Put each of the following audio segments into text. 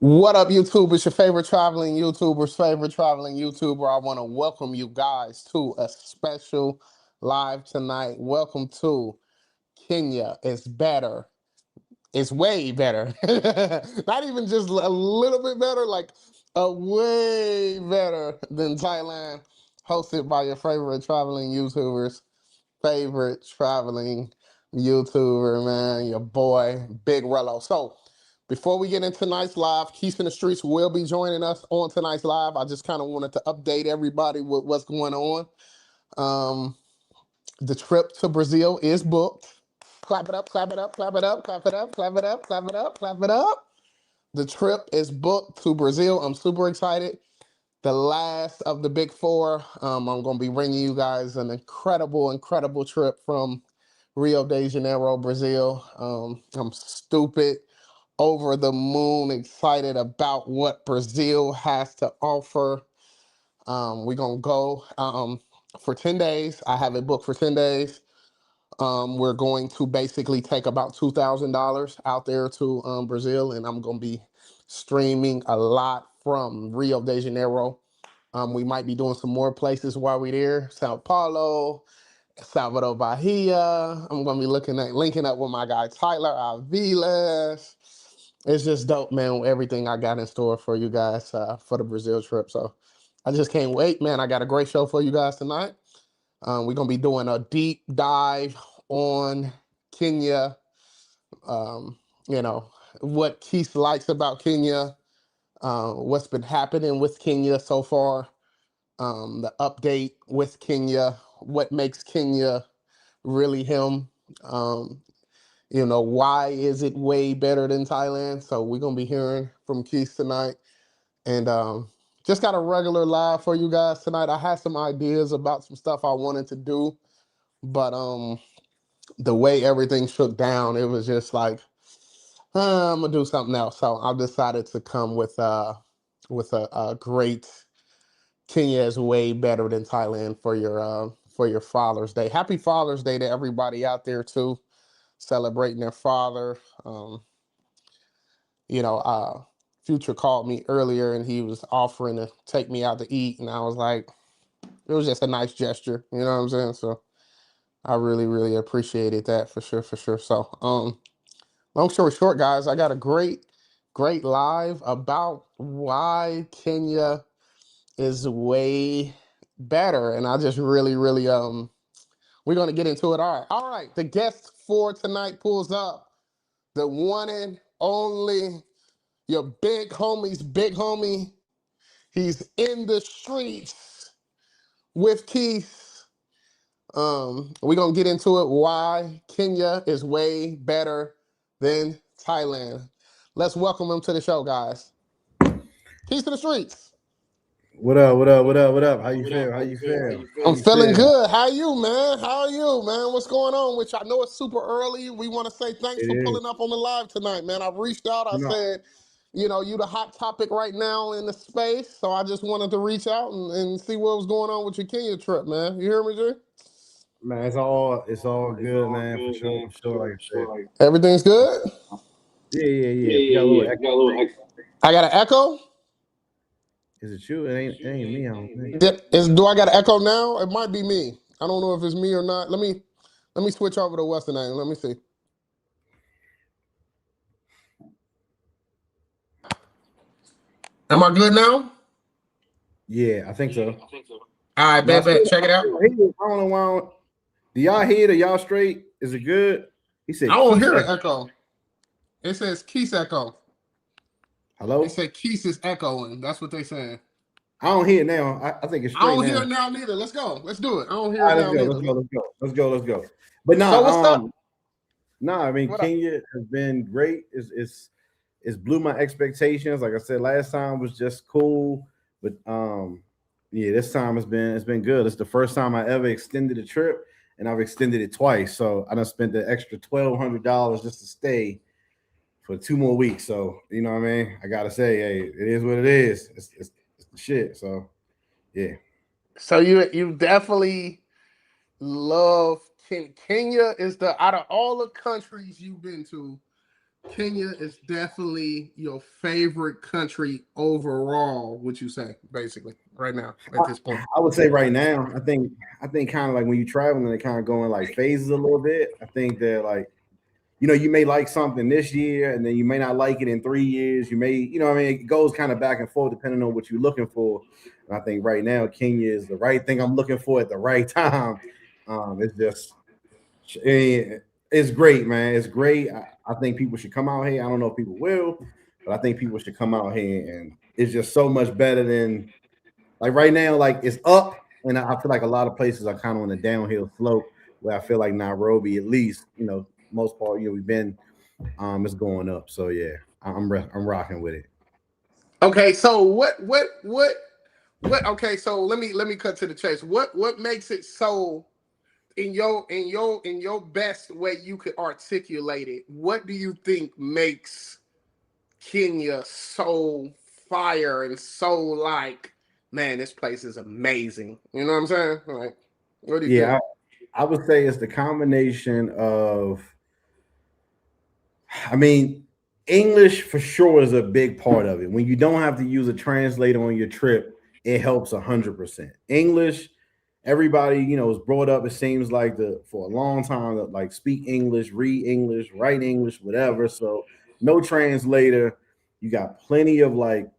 What up, YouTube? It's your favorite traveling YouTuber's favorite traveling YouTuber. I want to welcome you guys to a special live tonight. Welcome to Kenya. It's better. It's way better. Not even just a little bit better, like a way better than Thailand. Hosted by your favorite traveling YouTuber's favorite traveling YouTuber, man, your boy, Big Rello. So, before we get into tonight's live, Quis In The Streets will be joining us on tonight's live. I just kind of wanted to update everybody with what's going on. Um, the trip to Brazil is booked. Clap it up, clap it up, clap it up, clap it up, clap it up, clap it up, clap it up. The trip is booked to Brazil. I'm super excited. The last of the big four. I'm going to be bringing you guys an incredible trip from Rio de Janeiro, Brazil. I'm stupid, over the moon, excited about what Brazil has to offer. We're going to go for 10 days. I have it booked for 10 days. We're going to basically take about $2,000 out there to Brazil, and I'm going to be streaming a lot from Rio de Janeiro. We might be doing some more places while we're there. Sao Paulo, Salvador Bahia. I'm going to be linking up with my guy Tyler Aviles. It's just dope, man, everything I got in store for you guys for the Brazil trip. So I just can't wait, man. I got a great show for you guys tonight. We're going to be doing a deep dive on Kenya, you know, what Keith likes about Kenya, what's been happening with Kenya so far, the update with Kenya, what makes Kenya really him, why is it way better than Thailand? So we're going to be hearing from Keith tonight. And just got a regular live for you guys tonight. I had some ideas about some stuff I wanted to do, but the way everything shook down, it was just like, I'm gonna do something else. So I decided to come with a great Kenya is way better than Thailand for your Father's Day. Happy Father's Day to everybody out there too, celebrating their father. Future called me earlier and he was offering to take me out to eat, and I was like, it was just a nice gesture, you know what I'm saying? So I really appreciated that for sure. So long story short, guys, I got a great live about why Kenya is way better, and I just really we're gonna get into it. All right. The guest for tonight pulls up, the one and only, your big homie. He's in the streets with Keith. We're gonna get into it. Why Kenya is way better than Thailand. Let's welcome him to the show, guys. Keith In The Streets. What up? What up? What up? What up? How you feel? How you feel? I'm feeling good. How you, man? How are you, man? What's going on with you? I know it's super early. We want to say thanks It for is. pulling up on the live tonight, man. I've reached out. I No, said, you the hot topic right now in the space. So I just wanted to reach out and see what was going on with your Kenya trip, man. You hear me, Jay? man, it's all good, man. For sure, for sure. Like I said, Everything's good? yeah. If you got a little echo, I got an echo? is it you? It ain't me. I don't think. Do I got an echo now? It might be me. I don't know if it's me or not. Let me switch over to Western Angle. Let me see. Am I good now? Yeah, I think so. All right, No, bet. Check it out. I don't know why. Do y'all hear it? Are y'all straight? Is it good? He said, I don't Keith hear the echo. echo. It says Keith echo. They Hello? said Keith is echoing. That's what they saying. I don't hear it now. I think it's I straight don't now. hear it now neither. Let's go. Let's do it. I don't hear All it right, let's now go. neither. Let's go. But So what's up? I mean, What up? Kenya has been great. It's blew my expectations. Like I said, last time was just cool, but yeah, this time it's been good. It's the first time I ever extended a trip, and I've extended it twice. So I done spent the extra $1,200 just to stay for 2 more weeks. So you know what I mean. I gotta say, hey, it is what it is. It's the shit. So yeah. So you definitely love Kenya. Is the out of all the countries you've been to, Kenya is definitely your favorite country overall, would you say, basically, right now at this point? I would say right now, I think kind of like when you traveling, they kind of go in like phases a little bit. I think that like you may like something this year and then you may not like it in 3 years. You may, I mean, it goes kind of back and forth depending on what you're looking for. And I think right now Kenya is the right thing I'm looking for at the right time. It's just it's great, man. It's great. I think people should come out here. I don't know if people will, but I think people should come out here, and it's just so much better than like right now. Like it's up, and I feel like a lot of places are kind of on a downhill slope. Where I feel like Nairobi, at least, most part, we've been, it's going up. So yeah, I'm rocking with it. Okay, so what? Okay, so let me cut to the chase. What makes it so in your best way you could articulate it? What do you think makes Kenya so fire and so like, man, this place is amazing? You know what I'm saying? Like, what do you think? Yeah, I would say it's the combination of, I mean, English for sure is a big part of it. When you don't have to use a translator on your trip, it helps 100%. English, everybody, is brought up. It seems like for a long time that like speak English, read English, write English, whatever. So no translator. You got plenty of like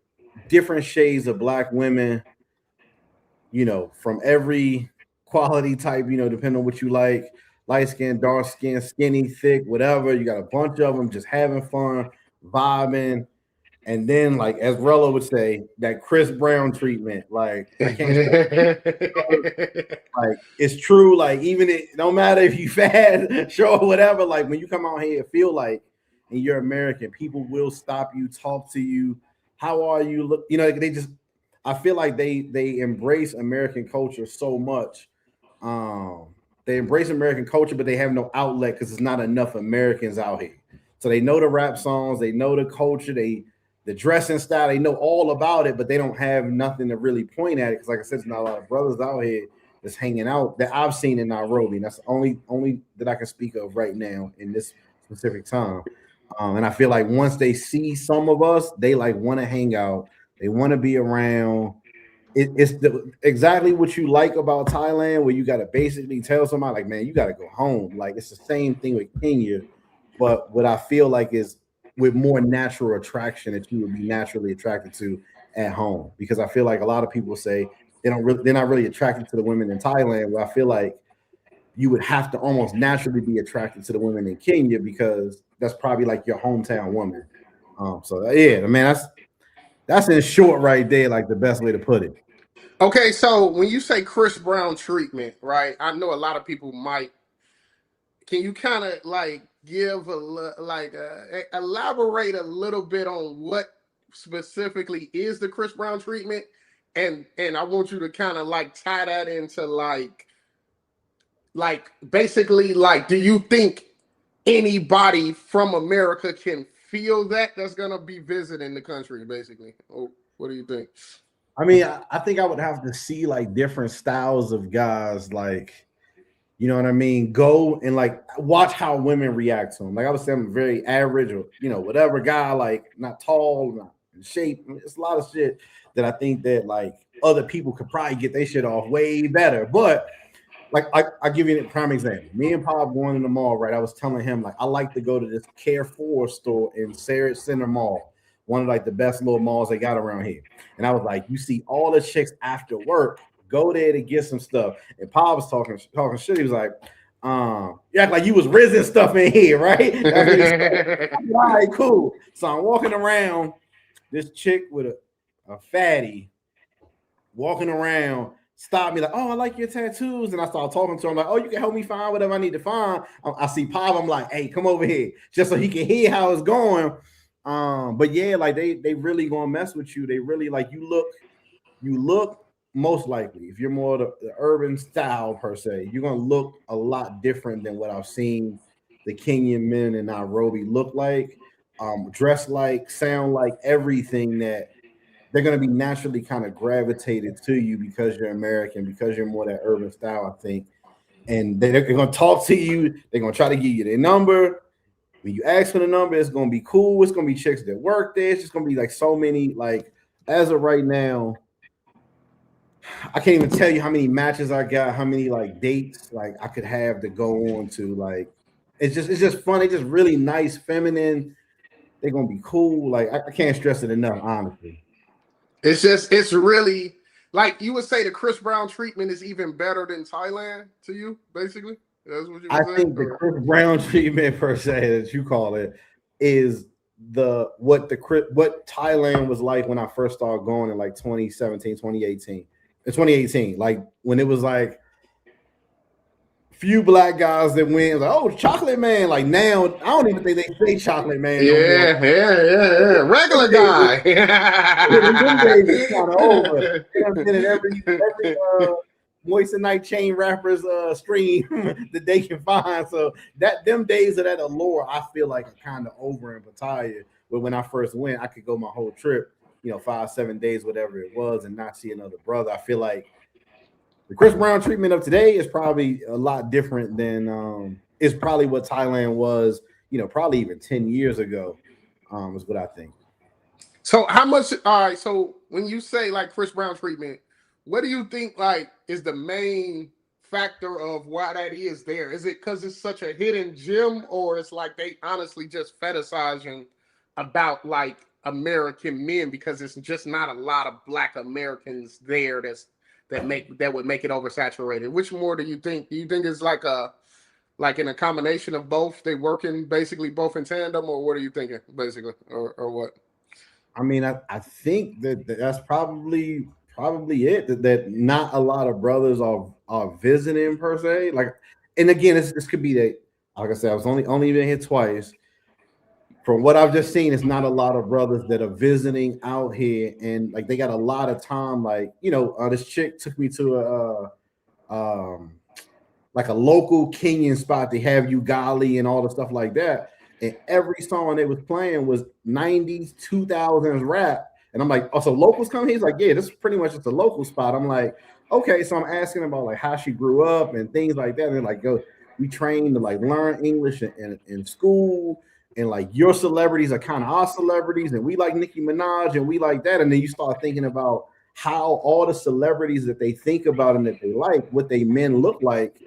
different shades of black women, from every quality type, depending on what you like, light skin, dark skin, skinny, thick, whatever. You got a bunch of them just having fun, vibing. And then, like, as Rello would say, that Chris Brown treatment, like, I can't stress, like, it's true. Like, even it, no matter if you fat, sure, whatever, like, when you come out here, feel like, and you're American, people will stop you, talk to you. How are you? Look, they just, I feel like they embrace American culture so much. Um, they embrace American culture, but they have no outlet because there's not enough Americans out here. So they know the rap songs, they know the culture, the dressing style, they know all about it, but they don't have nothing to really point at it. Because, like I said, there's not a lot of brothers out here that's hanging out that I've seen in Nairobi. And that's the only that I can speak of right now in this specific time. And I feel like once they see some of us, they like want to hang out. They want to be around. It's exactly what you like about Thailand, where you got to basically tell somebody like, man, you got to go home. Like it's the same thing with Kenya, but what I feel like is with more natural attraction that you would be naturally attracted to at home. Because I feel like a lot of people say they're not really attracted to the women in Thailand. Where I feel like you would have to almost naturally be attracted to the women in Kenya because that's probably like your hometown woman. So yeah, man, that's in short right there, like the best way to put it. Okay, so when you say Chris Brown treatment, right? I know a lot of people might. Can you kind of like give elaborate a little bit on what specifically is the Chris Brown treatment, and I want you to kind of like tie that into like basically like, do you think anybody from America can feel that that's gonna be visiting the country, basically? Oh, what do you think? I mean, I think I would have to see like different styles of guys, like, you know what I mean? Go and like watch how women react to him. Like I was saying, I'm very average or whatever guy, like not tall, not in shape. It's a lot of shit that I think that like other people could probably get their shit off way better. But like I give you a prime example. Me and Pop going in the mall, right? I was telling him like I like to go to this Carrefour store in Sarah Center Mall, one of like the best little malls they got around here. And I was like, you see all the chicks after work go there to get some stuff. And Pop was talking shit. He was like, you act like you was risen stuff in here, right? That's what he said. All right, cool. So I'm walking around, this chick with a fatty walking around, stopped me like, oh, I like your tattoos. And I started talking to him like, oh, you can help me find whatever I need to find. I see Pop. I'm like, hey, come over here, just so he can hear how it's going. But yeah, like they really gonna mess with you. They really like you look most likely, if you're more the urban style per se, you're gonna look a lot different than what I've seen the Kenyan men in Nairobi look like, dress like, sound like, everything that they're going to be naturally kind of gravitated to you because you're American, because you're more that urban style, I think. And they're going to talk to you. They're going to try to give you their number. when you ask for the number, it's gonna be cool. It's gonna be chicks that work there. It's just gonna be like so many. Like as of right now, I can't even tell you how many matches I got, how many like dates like I could have to go on to. Like it's just fun. It's just really nice, feminine. They're gonna be cool. Like I can't stress it enough, honestly. It's really like you would say the Chris Brown treatment is even better than Thailand to you, basically. That's what you I would say? think the Chris Brown treatment per se, as you call it, is what Thailand was like when I first started going in like 2017, 2018. 2018, like when it was like few black guys that went like, oh, Chocolate Man. Like now, I don't even think they say Chocolate Man no more. Yeah. Regular guy. Them days is kind of over. And every Moist and Night Chain rappers stream that they can find. So them days of that allure, I feel like are kind of over and retired. But when I first went, I could go my whole trip, 5-7 days, whatever it was, and not see another brother. I feel like the Chris Brown treatment of today is probably a lot different than is probably what Thailand was, probably even 10 years ago, is what I think. So how much? All right. So when you say like Chris Brown treatment, what do you think like is the main factor of why that is there? Is it because it's such a hidden gem, or it's like they honestly just fetishizing about like American men because it's just not a lot of Black Americans there that would make it oversaturated? Which more do you think? Do you think it's like in a combination of both? They working basically both in tandem, or what are you thinking basically, or what? I mean, I think that's probably it. That not a lot of brothers are visiting per se. Like, and again, this could be that. Like I said, I was only been here twice. From what I've just seen, it's not a lot of brothers that are visiting out here, and like they got a lot of time. Like this chick took me to like a local Kenyan spot. They have Ugali and all the stuff like that. And every song they was playing was 90s, 2000s rap. And I'm like, oh, so locals come here? He's like, yeah, this is pretty much just a local spot. I'm like, okay. So I'm asking about like how she grew up and things like that. And they're like, go, we trained to like learn English in school. And like your celebrities are kind of our celebrities. And we like Nicki Minaj and we like that. And then you start thinking about how all the celebrities that they think about and that they like, what they men look like.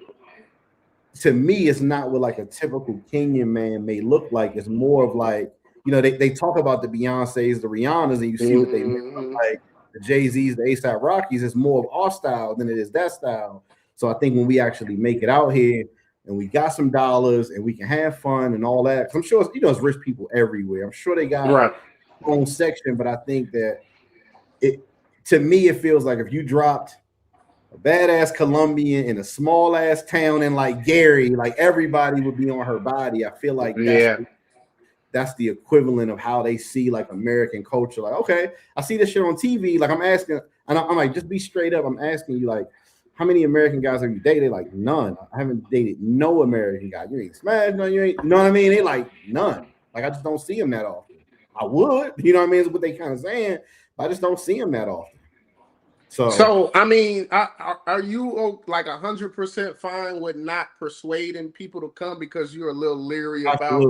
To me, it's not what like a typical Kenyan man may look like. It's more of like, they talk about the Beyoncés, the Rihannas, and you see what they look like, the Jay-Z's, the A$AP Rockies. It's more of our style than it is that style. So I think when we actually make it out here and we got some dollars and we can have fun and all that, 'cause I'm sure it's rich people everywhere. I'm sure they got their own section, but I think that to me, it feels like if you dropped a badass Colombian in a small ass town in like Gary, like everybody would be on her body. I feel like that's the equivalent of how they see like American culture. Like, okay, I see this shit on TV. Like I'm asking, and I'm like, just be straight up. I'm asking you like, how many American guys have you dated? Like none. I haven't dated no American guy. You ain't smashed, no, you ain't. You know what I mean? They like none. Like I just don't see them that often. I would, you know what I mean? Is what they kind of saying. But I just don't see them that often. So I mean, are you like 100% fine with not persuading people to come because you're a little leery about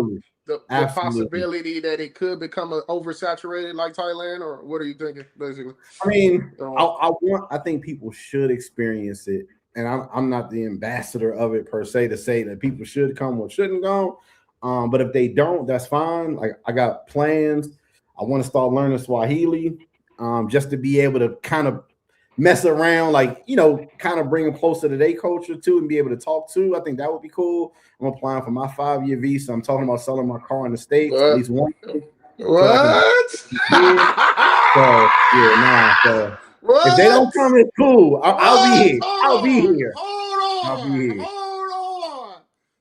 the possibility that it could become oversaturated like Thailand, or what are you thinking, basically? I mean, I think people should experience it, and I'm not the ambassador of it per se to say that people should come or shouldn't go. But if they don't, that's fine. Like I got plans. I want to start learning Swahili, just to be able to kind of mess around, like, kind of bring them closer to their culture too and be able to talk to. I think that would be cool. I'm applying for my 5-year visa. I'm talking about selling my car in the States, at least one. What? So if they don't come, it's cool. I'll be here. I'll be here. Hold on.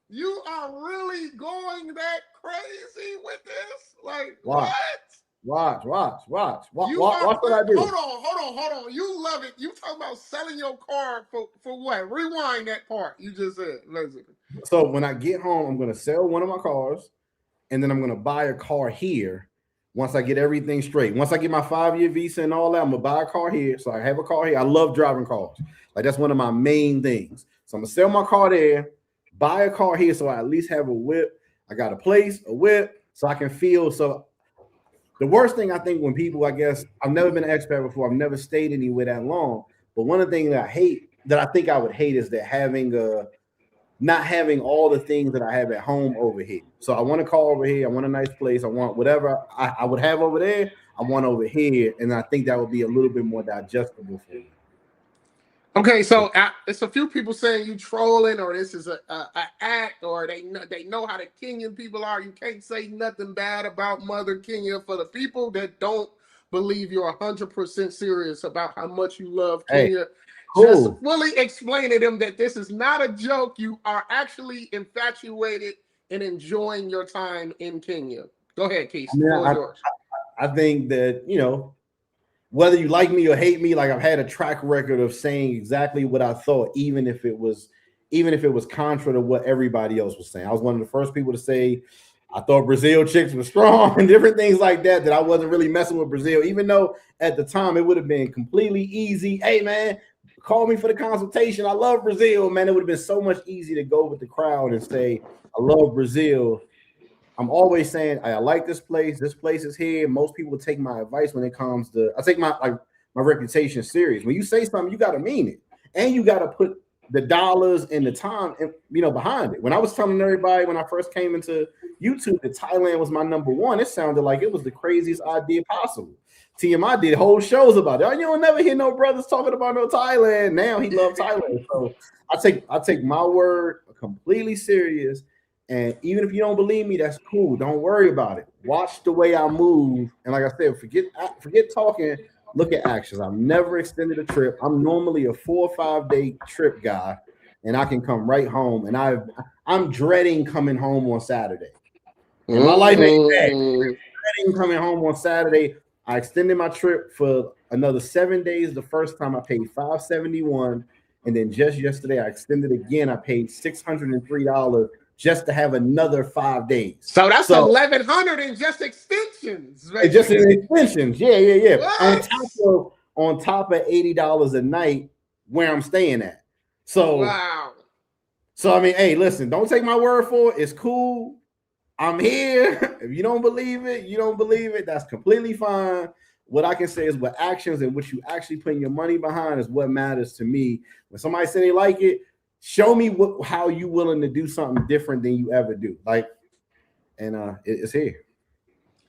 You are really going that crazy with this? Like, what? Watch what I do. Hold on. You love it. You talking about selling your car for what? Rewind that part you just said. Listen. So when I get home, I'm going to sell one of my cars, and then I'm going to buy a car here once I get everything straight. Once I get my 5-year visa and all that, I'm going to buy a car here. So I have a car here. I love driving cars. Like that's one of my main things. So I'm going to sell my car there, buy a car here so I at least have a whip. I got a place, a whip, so I can feel. So the worst thing I think when people, I guess, I've never been an expat before. I've never stayed anywhere that long. But one of the things that I hate, that I think I would hate, is that having not having all the things that I have at home over here. So I want a car over here. I want a nice place. I want whatever I would have over there. I want over here, and I think that would be a little bit more digestible for me. Okay, so it's a few people saying you trolling, or this is a act, or they know how the Kenyan people are. You can't say nothing bad about Mother Kenya. For the people that don't believe you're 100% serious about how much you love Hey, Kenya, just cool. fully explain to them that this is not a joke. You are actually infatuated and enjoying your time in Kenya. Go ahead, Keith. I The mean, floor is yours. I think that, whether you like me or hate me, like I've had a track record of saying exactly what I thought, even if it was contrary to what everybody else was saying. I was one of the first people to say I thought Brazil chicks were strong and different things like that. That I wasn't really messing with Brazil, even though at the time it would have been completely easy. Hey man, call me for the consultation. I love Brazil, man. It would have been so much easier to go with the crowd and say I love Brazil. I'm always saying I like this place. This place is here. Most people take my advice when it comes to. I take my reputation serious. When you say something, you got to mean it, and you got to put the dollars and the time, behind it. When I was telling everybody when I first came into YouTube that Thailand was my number one, it sounded like it was the craziest idea possible. TMI did whole shows about it. Oh, you don't never hear no brothers talking about no Thailand. Now he loves Thailand. So I take my word completely serious. And even if you don't believe me, that's cool. Don't worry about it. Watch the way I move. And like I said, forget talking. Look at actions. I've never extended a trip. I'm normally a 4 or 5 day trip guy, and I can come right home. And I'm dreading coming home on Saturday. And my life ain't bad. Dreading coming home on Saturday. I extended my trip for another 7 days. The first time I paid $571, and then just yesterday I extended again. I paid $603 just to have another 5 days. So that's 1,100 in just extensions. It's just in extensions. Yeah. What? On top of $80 a night where I'm staying at. Wow. So I mean, hey, listen, don't take my word for it. It's cool. I'm here. If you don't believe it, you don't believe it. That's completely fine. What I can say is what actions and what you actually putting your money behind is what matters to me. When somebody say they like it, show me how you willing to do something different than you ever do. It's here.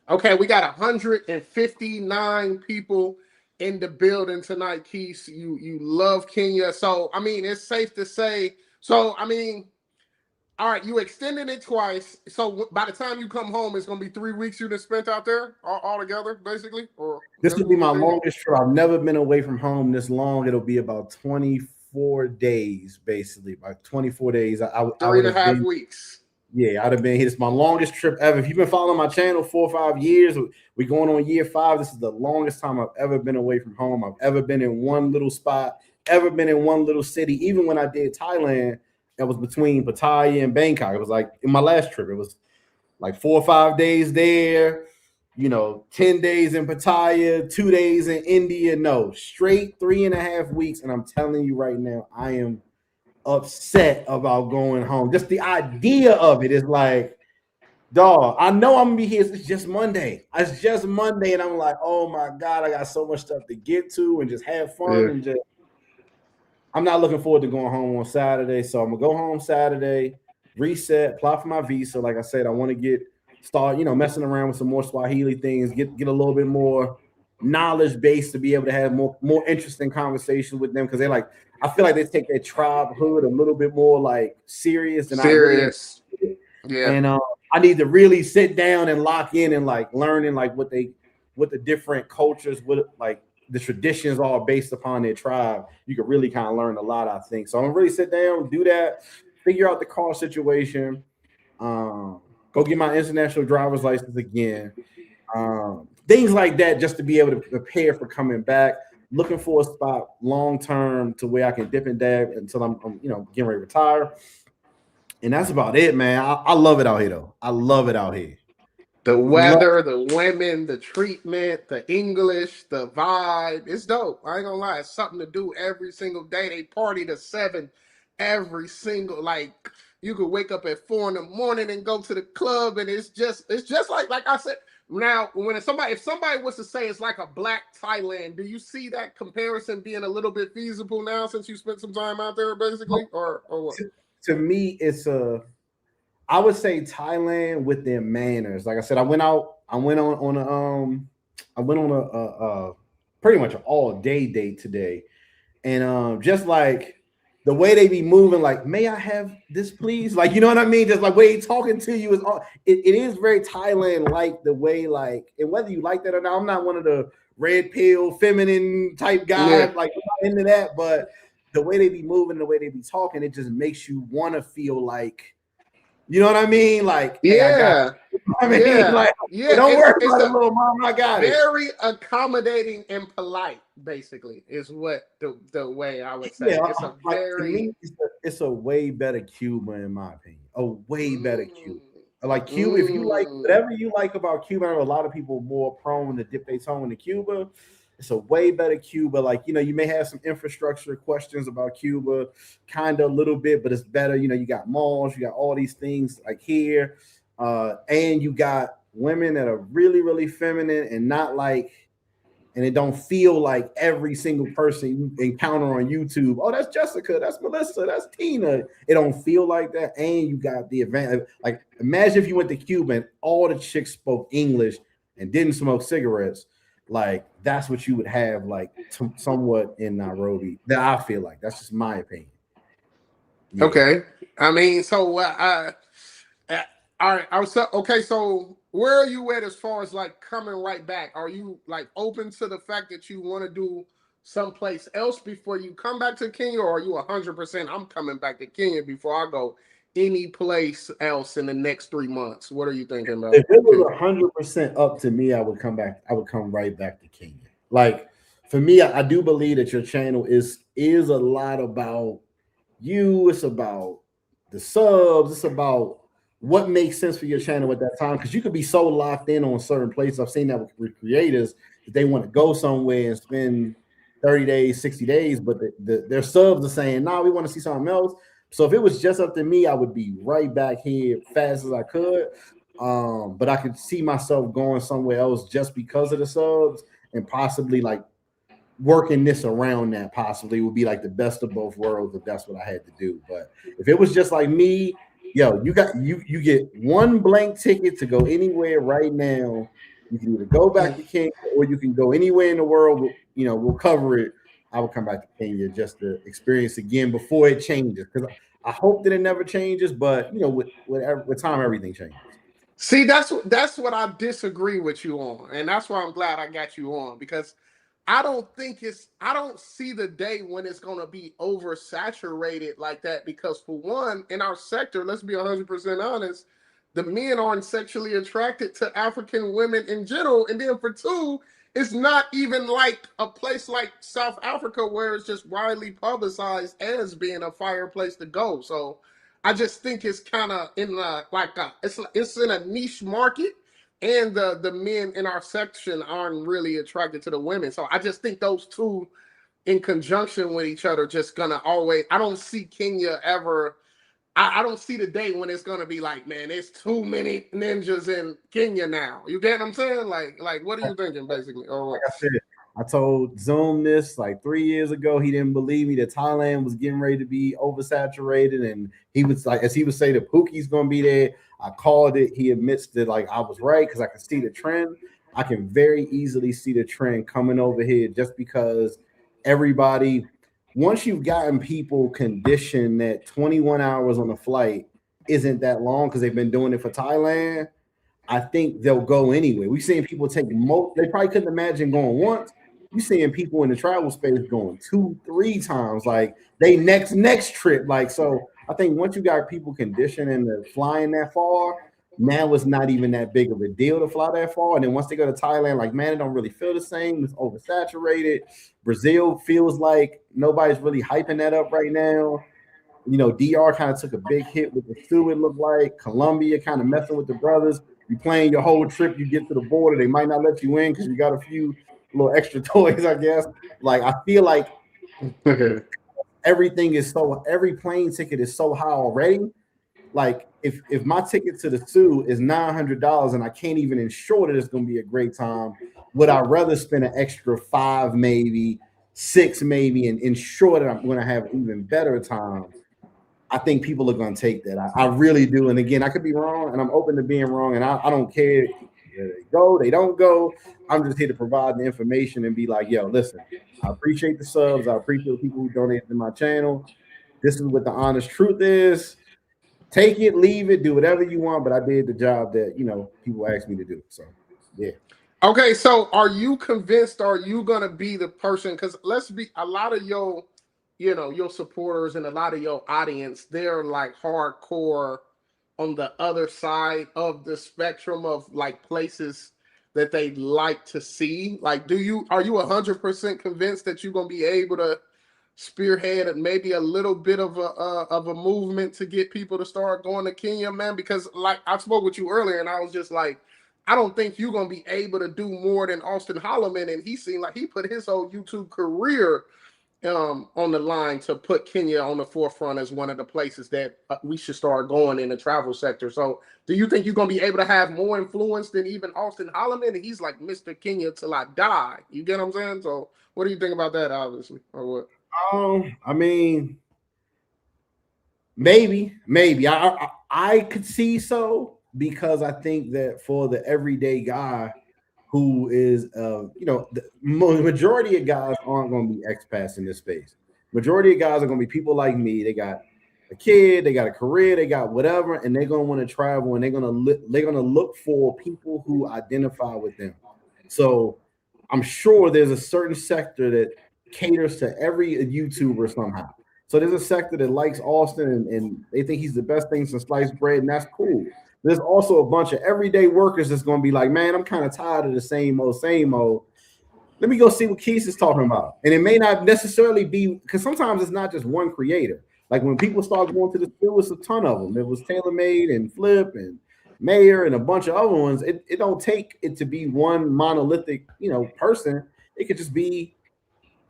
Okay, we got 159 people in the building tonight, Keith. You love Kenya. So I mean, it's safe to say. So I mean, all right, you extended it twice. So by the time you come home, it's gonna be 3 weeks you just spent out there all together, basically? Or this will be my longest trip. I've never been away from home this long. It'll be about 24 days, basically. About 24 days. I 3.5 weeks. Yeah, I'd have been here. It's my longest trip ever. If you've been following my channel 4 or 5 years, we're going on year 5. This is the longest time I've ever been away from home. I've ever been in one little spot, ever been in one little city. Even when I did Thailand, that was between Pattaya and Bangkok. It was like in my last trip, it was like 4 or 5 days there, 10 days in Pattaya, 2 days in India. No, straight 3.5 weeks. And I'm telling you right now, I am upset about going home. Just the idea of it is like, dog, I know I'm gonna be here. It's just Monday. It's just Monday, and I'm like, oh my God, I got so much stuff to get to and just have fun and just. I'm not looking forward to going home on Saturday, so I'm gonna go home Saturday, reset, apply for my visa. Like I said, I want to start messing around with some more Swahili things, get a little bit more knowledge base to be able to have more interesting conversations with them, because they're like, I feel like they take their tribehood a little bit more like serious than I really. Yeah. And I need to really sit down and lock in and like learning like what the different cultures, what like the traditions are based upon their tribe. You can really kind of learn a lot, I think. So I'm gonna really sit down, do that, figure out the car situation, go get my international driver's license again, things like that, just to be able to prepare for coming back. Looking for a spot long term to where I can dip and dab until I'm getting ready to retire. And that's about it, man. I love it out here, though. I love it out here. The weather, the women, the treatment, the English, the vibe. It's dope. I ain't gonna lie. It's something to do every single day. They party to 7 every single, like, You could wake up at 4 in the morning and go to the club, and it's just like I said. Now, when if somebody was to say it's like a black Thailand, do you see that comparison being a little bit feasible now since you spent some time out there, basically, or what? To me, I would say Thailand with their manners. Like I said, I went on a pretty much an all day date today, and just like the way they be moving, like, may I have this, please? Like, you know what I mean? Just like way he talking to you is all. It is very Thailand like the way, like, and whether you like that or not, I'm not one of the red pill feminine type guys, like, I'm not into that, but the way they be moving, the way they be talking, it just makes you want to feel like, you know what I mean? Like, hey, I got it. I mean, like, hey, don't worry about it, little mom, I got it. Very accommodating and polite, basically, is what the way I would say. Yeah, it's a very, to me, it's a way better Cuba, in my opinion. A way better Cuba. Like Cuba, if you like whatever you like about Cuba, I know a lot of people are more prone to dip their toe into Cuba. It's a way better Cuba. Like, you know, you may have some infrastructure questions about Cuba, kind of a little bit, but it's better. You know, you got malls, you got all these things like here, and you got women that are really, really feminine and not like, and it don't feel like every single person you encounter on YouTube. Oh, that's Jessica, that's Melissa, that's Tina. It don't feel like that. And you got the advantage. Like, imagine if you went to Cuba and all the chicks spoke English and didn't smoke cigarettes. Like, that's what you would have, like, somewhat in Nairobi. That I feel like. That's just my opinion. Yeah. Okay. I mean, so all right. Okay. So where are you at as far as like coming right back? Are you like open to the fact that you want to do someplace else before you come back to Kenya, or are you 100%? I'm coming back to Kenya before I go any place else in the next 3 months. What are you thinking about? If it was 100% up to me, I would come back. I would come right back to Kenya. Like, for me, I do believe that your channel is a lot about you. It's about the subs. It's about what makes sense for your channel at that time, because you could be so locked in on certain places. I've seen that with creators that they want to go somewhere and spend 30 days, 60 days, but their subs are saying, "No, we want to see something else." So if it was just up to me, I would be right back here fast as I could. But I could see myself going somewhere else just because of the subs, and possibly like working this around that possibly would be like the best of both worlds if that's what I had to do. But if it was just like me, yo, you get one blank ticket to go anywhere right now. You can either go back to Kenya or you can go anywhere in the world. You know, we'll cover it. I will come back to Kenya just to experience again before it changes, because I hope that it never changes. But you know, with time, everything changes. See, that's what I disagree with you on, and that's why I'm glad I got you on, because I don't see the day when it's going to be oversaturated like that, because for one, in our sector, let's be 100% honest, the men aren't sexually attracted to African women in general. And then for two, it's not even like a place like South Africa where it's just widely publicized as being a fire place to go. So I just think it's kind of in it's in a niche market, and the men in our section aren't really attracted to the women. So I just think those two in conjunction with each other just gonna always. I don't see Kenya ever. I don't see the day when it's gonna be like, man, there's too many ninjas in Kenya now. You get what I'm saying? Like what are you thinking, basically? Like I said, I told Zoom this like 3 years ago. He didn't believe me that Thailand was getting ready to be oversaturated, and he was like, as he would say, the Pookie's gonna be there. I called it. He admits that like I was right, because I can see the trend. I can very easily see the trend coming over here, just because everybody, once you've gotten people conditioned that 21 hours on a flight isn't that long because they've been doing it for Thailand, I think they'll go anyway. We've seen people take they probably couldn't imagine going once. You're seeing people in the travel space going 2-3 times, like they next trip. Like, so I think once you got people conditioned into flying that far, now it's not even that big of a deal to fly that far. And then once they go to Thailand, like, man, it don't really feel the same. It's oversaturated. Brazil feels like nobody's really hyping that up right now. You know, DR kind of took a big hit with the stew, it looked like. Colombia kind of messing with the brothers. You playing your whole trip, you get to the border, they might not let you in because you got a few little extra toys, I guess. Like, I feel like everything is every plane ticket is so high already like if my ticket to the zoo is $900 and I can't even ensure that it's going to be a great time, would I rather spend an extra five, maybe six, maybe, and ensure that I'm going to have an even better time? I think people are going to take that. I really do. And again, I could be wrong, and I'm open to being wrong. And I don't care where they go, they don't go. I'm just here to provide the information and be like, yo, listen, I appreciate the subs. I appreciate the people who donated to my channel. This is what the honest truth is. Take it, leave it, do whatever you want. But I did the job that, people asked me to do. So, yeah. Okay, so are you convinced? Are you gonna be the person? Because let's be a lot of your supporters and a lot of your audience, they're like hardcore on the other side of the spectrum of like places that they like to see. Like, are you 100% convinced that you're gonna be able to spearhead maybe a little bit of a movement to get people to start going to Kenya, man? Because like I spoke with you earlier, and I was just like, I don't think you're gonna be able to do more than Austin Holloman, and he seemed like he put his whole YouTube career on the line to put Kenya on the forefront as one of the places that we should start going in the travel sector. So, do you think you're gonna be able to have more influence than even Austin Holloman? And he's like Mr. Kenya till I die. You get what I'm saying? So, what do you think about that? Obviously, or what? I mean, maybe I could see so, because I think that for the everyday guy who is, the majority of guys aren't going to be expats in this space. Majority of guys are going to be people like me. They got a kid, they got a career, they got whatever, and they're going to want to travel, and they're going to look for people who identify with them. So I'm sure there's a certain sector that caters to every YouTuber somehow. So there's a sector that likes Austin, and they think he's the best thing since sliced bread, and that's cool. There's also a bunch of everyday workers that's going to be like, man, I'm kind of tired of the same old, same old. Let me go see what Quis is talking about. And it may not necessarily be, because sometimes it's not just one creator. Like when people start going to the school, it's a ton of them. It was TaylorMade and Flip and Mayor and a bunch of other ones. It don't take it to be one monolithic, person. It could just be,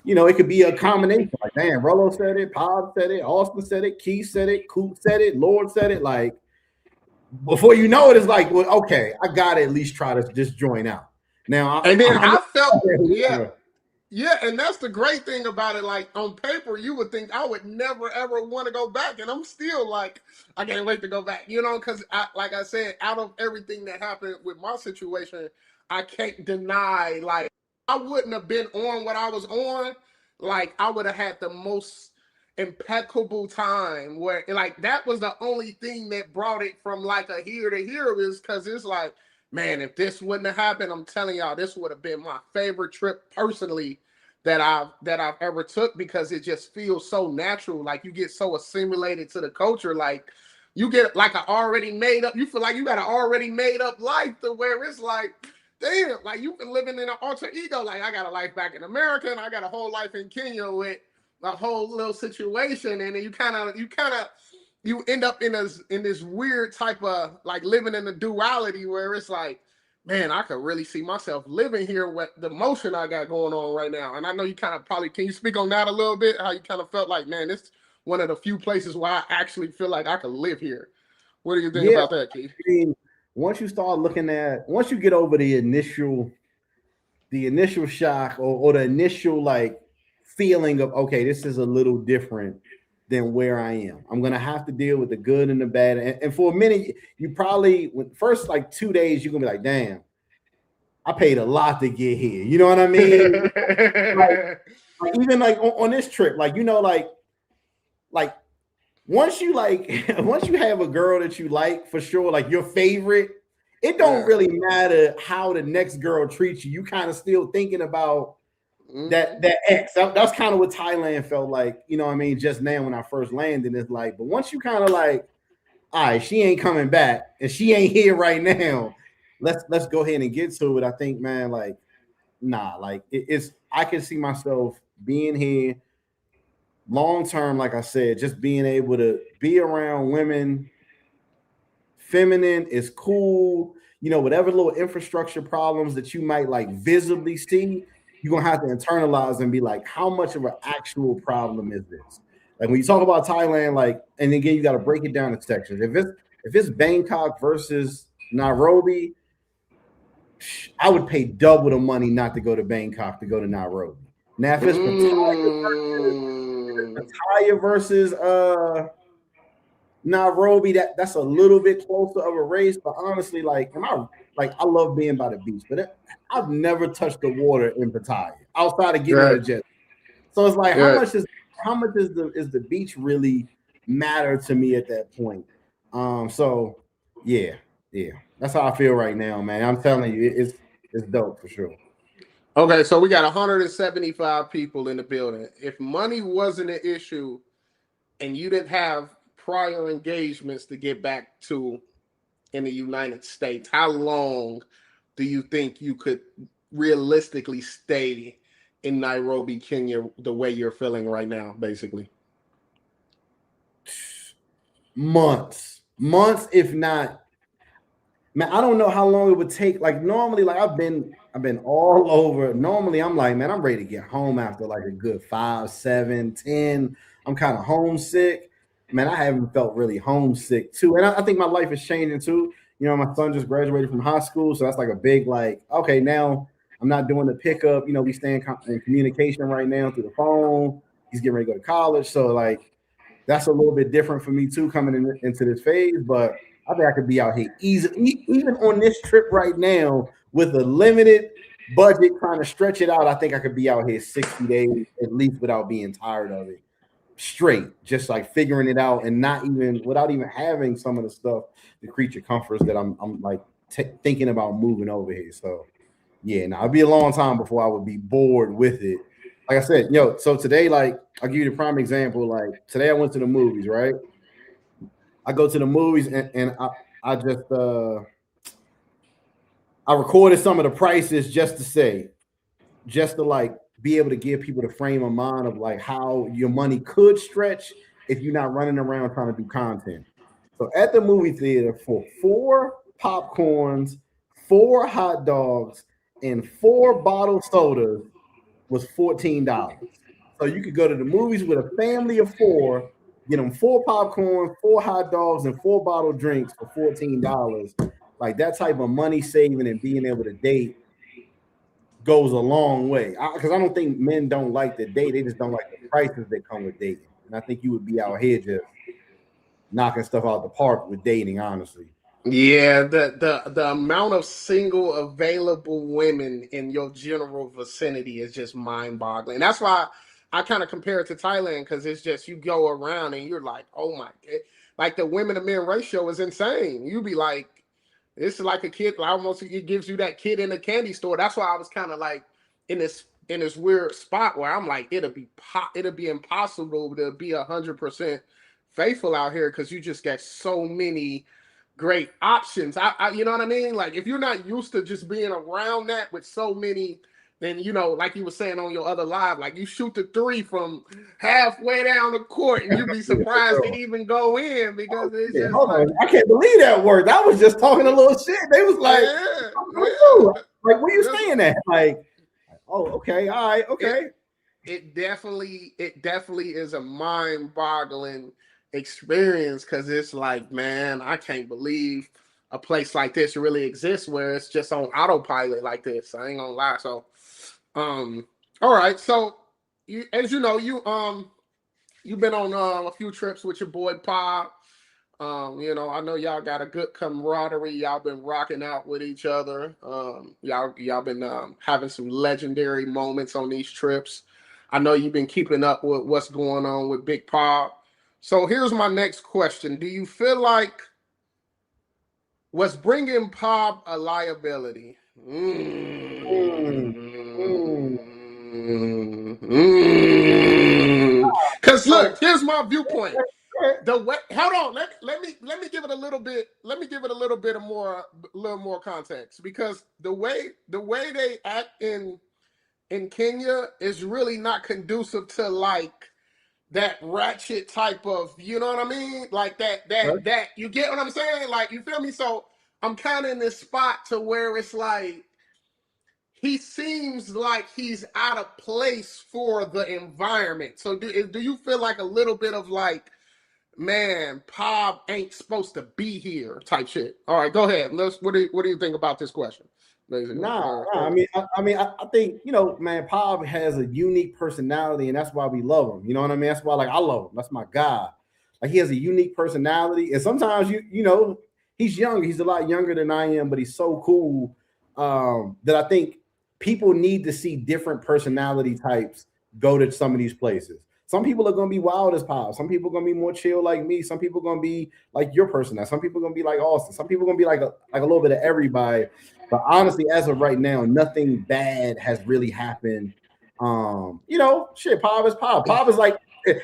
it could be a combination. Like, damn, Rello said it, Pod said it, Austin said it, Quis said it, Coop said it, Lord said it. Like, before you know it, it's like, well, okay, I gotta at least try to just join out. Now, And then I'm I felt, yeah, and that's the great thing about it. Like on paper, you would think I would never ever want to go back, and I'm still like, I can't wait to go back. Because like I said, out of everything that happened with my situation, I can't deny like I wouldn't have been on what I was on. Like I would have had the most impeccable time where like that was the only thing that brought it from like a here to here, is because it's like, man, if this wouldn't have happened, I'm telling y'all, this would have been my favorite trip personally that I've ever took, because it just feels so natural. Like you get so assimilated to the culture, like you get like a already made up. You feel like you got an already made up life to where it's like, damn, like you've been living in an alter ego. Like I got a life back in America, and I got a whole life in Kenya with a whole little situation, and then you end up in this weird type of like living in a duality where it's like, man, I could really see myself living here with the motion I got going on right now. And I know you kind of probably, can you speak on that a little bit? How you kind of felt like, man, this is one of the few places where I actually feel like I could live here. What do you think about that, Keith? I mean, once you get over the initial shock, or the initial like feeling of, okay, this is a little different than where I am. I'm gonna have to deal with the good and the bad. And for a minute, you probably, first like 2 days, you're gonna be like, damn, I paid a lot to get here. You know what I mean? like even like on this trip, like, like once you once you have a girl that you like, for sure, like your favorite, it don't really matter how the next girl treats you. You kind of still thinking about that ex. That's kind of what Thailand felt like, what I mean, just now when I first landed. It's like, but once you kind of like, all right, she ain't coming back and she ain't here right now. Let's go ahead and get to it. I think, man, like, nah, like it's I can see myself being here long term, like I said, just being able to be around women. Feminine is cool. Whatever little infrastructure problems that you might like visibly see, you're gonna have to internalize and be like, how much of an actual problem is this? Like when you talk about Thailand, like, and again, you got to break it down in sections. If it's Bangkok versus Nairobi, I would pay double the money not to go to Bangkok to go to Nairobi. Now, if it's Mm. Pattaya versus Nairobi, that's a little bit closer of a race. But honestly, like, I love being by the beach, but I've never touched the water in Pattaya outside of getting on Right. a jet. So it's like, Right. how much is the beach really matter to me at that point? So yeah, that's how I feel right now, man. I'm telling you, it's dope for sure. Okay, so we got 175 people in the building. If money wasn't an issue and you didn't have prior engagements to get back to in the United States, how long do you think you could realistically stay in Nairobi, Kenya, the way you're feeling right now, basically? Months, if not, man. I don't know how long it would take. Like normally, like I've been all over. Normally, I'm like, man, I'm ready to get home after like a good 5, 7, 10. I'm kind of homesick. Man, I haven't felt really homesick too. And I think my life is changing too. You know, my son just graduated from high school, so that's like a big like, okay, now I'm not doing the pickup. You know, we stay in communication right now through the phone. He's getting ready to go to college, so like that's a little bit different for me too, coming into this phase. But I think I could be out here easily, even on this trip right now with a limited budget, trying to stretch it out. I think I could be out here 60 days at least without being tired of it. Straight, just like figuring it out, and not even without even having some of the stuff, the creature comforts that I'm like thinking about moving over here. So yeah, now it'd be a long time before I would be bored with it. Like I said, so today, like I'll give you the prime example. Like today I went to the movies, right? I go to the movies and I just I recorded some of the prices just to like be able to give people the frame of mind of like how your money could stretch if you're not running around trying to do content. So at the movie theater for 4 popcorns, 4 hot dogs, and 4 bottled sodas was $14. So you could go to the movies with a family of 4, get them 4 popcorn, 4 hot dogs, and 4 bottled drinks for $14. Like that type of money saving and being able to date goes a long way. Because I don't think men don't like to date; they just don't like the prices that come with dating. And I think you would be out here just knocking stuff out the park with dating, honestly. Yeah, the amount of single available women in your general vicinity is just mind boggling. That's why I kind of compare it to Thailand because it's just you go around and you're like, oh my, like the women to men ratio is insane. You be like, this is like a kid. Almost it gives you that kid in a candy store. That's why I was kind of like in this weird spot where I'm like, it'll be impossible to be 100% faithful out here because you just get so many great options. You know what I mean? Like if you're not used to just being around that with so many, then like you were saying on your other live, like you shoot the three from halfway down the court, and you'd be surprised it even go in because it's Yeah, just hold like, on. I can't believe that worked. I was just talking a little shit. They was like, yeah, like, where you yeah. staying at? Like, oh, okay, all right, It okay. it definitely is a mind-boggling experience because it's like, man, I can't believe a place like this really exists where it's just on autopilot like this. I ain't gonna lie. So, um, all right. So, as you know, you've been on a few trips with your boy Pop. I know y'all got a good camaraderie. Y'all been rocking out with each other. Y'all been having some legendary moments on these trips. I know you've been keeping up with what's going on with Big Pop. So here's my next question: do you feel like what's bringing Pop a liability? Mm, mm. Because All right. look, here's my viewpoint. The way, hold on, let me give it a little bit. Let me give it a little more context because the way they act in Kenya is really not conducive to like that ratchet type of, you know what I mean? Like that you get what I'm saying? Like you feel me? So I'm kind of in this spot to where it's like he seems like he's out of place for the environment. So do you feel like a little bit of like, man, Pop ain't supposed to be here type shit? All right, go ahead. What do you think about this question? Basically. Nah. I think man, Pop has a unique personality, and that's why we love him. You know what I mean? That's why, like, I love him. That's my guy. Like, he has a unique personality, and sometimes he's young. He's a lot younger than I am, but he's so cool that I think people need to see different personality types go to some of these places. Some people are gonna be wild as Pop. Some people are gonna be more chill like me. Some people are gonna be like your person. Some people are gonna be like Austin. Some people are gonna be like a little bit of everybody. But honestly, as of right now, nothing bad has really happened. Shit, Pop is Pop. Pop is like,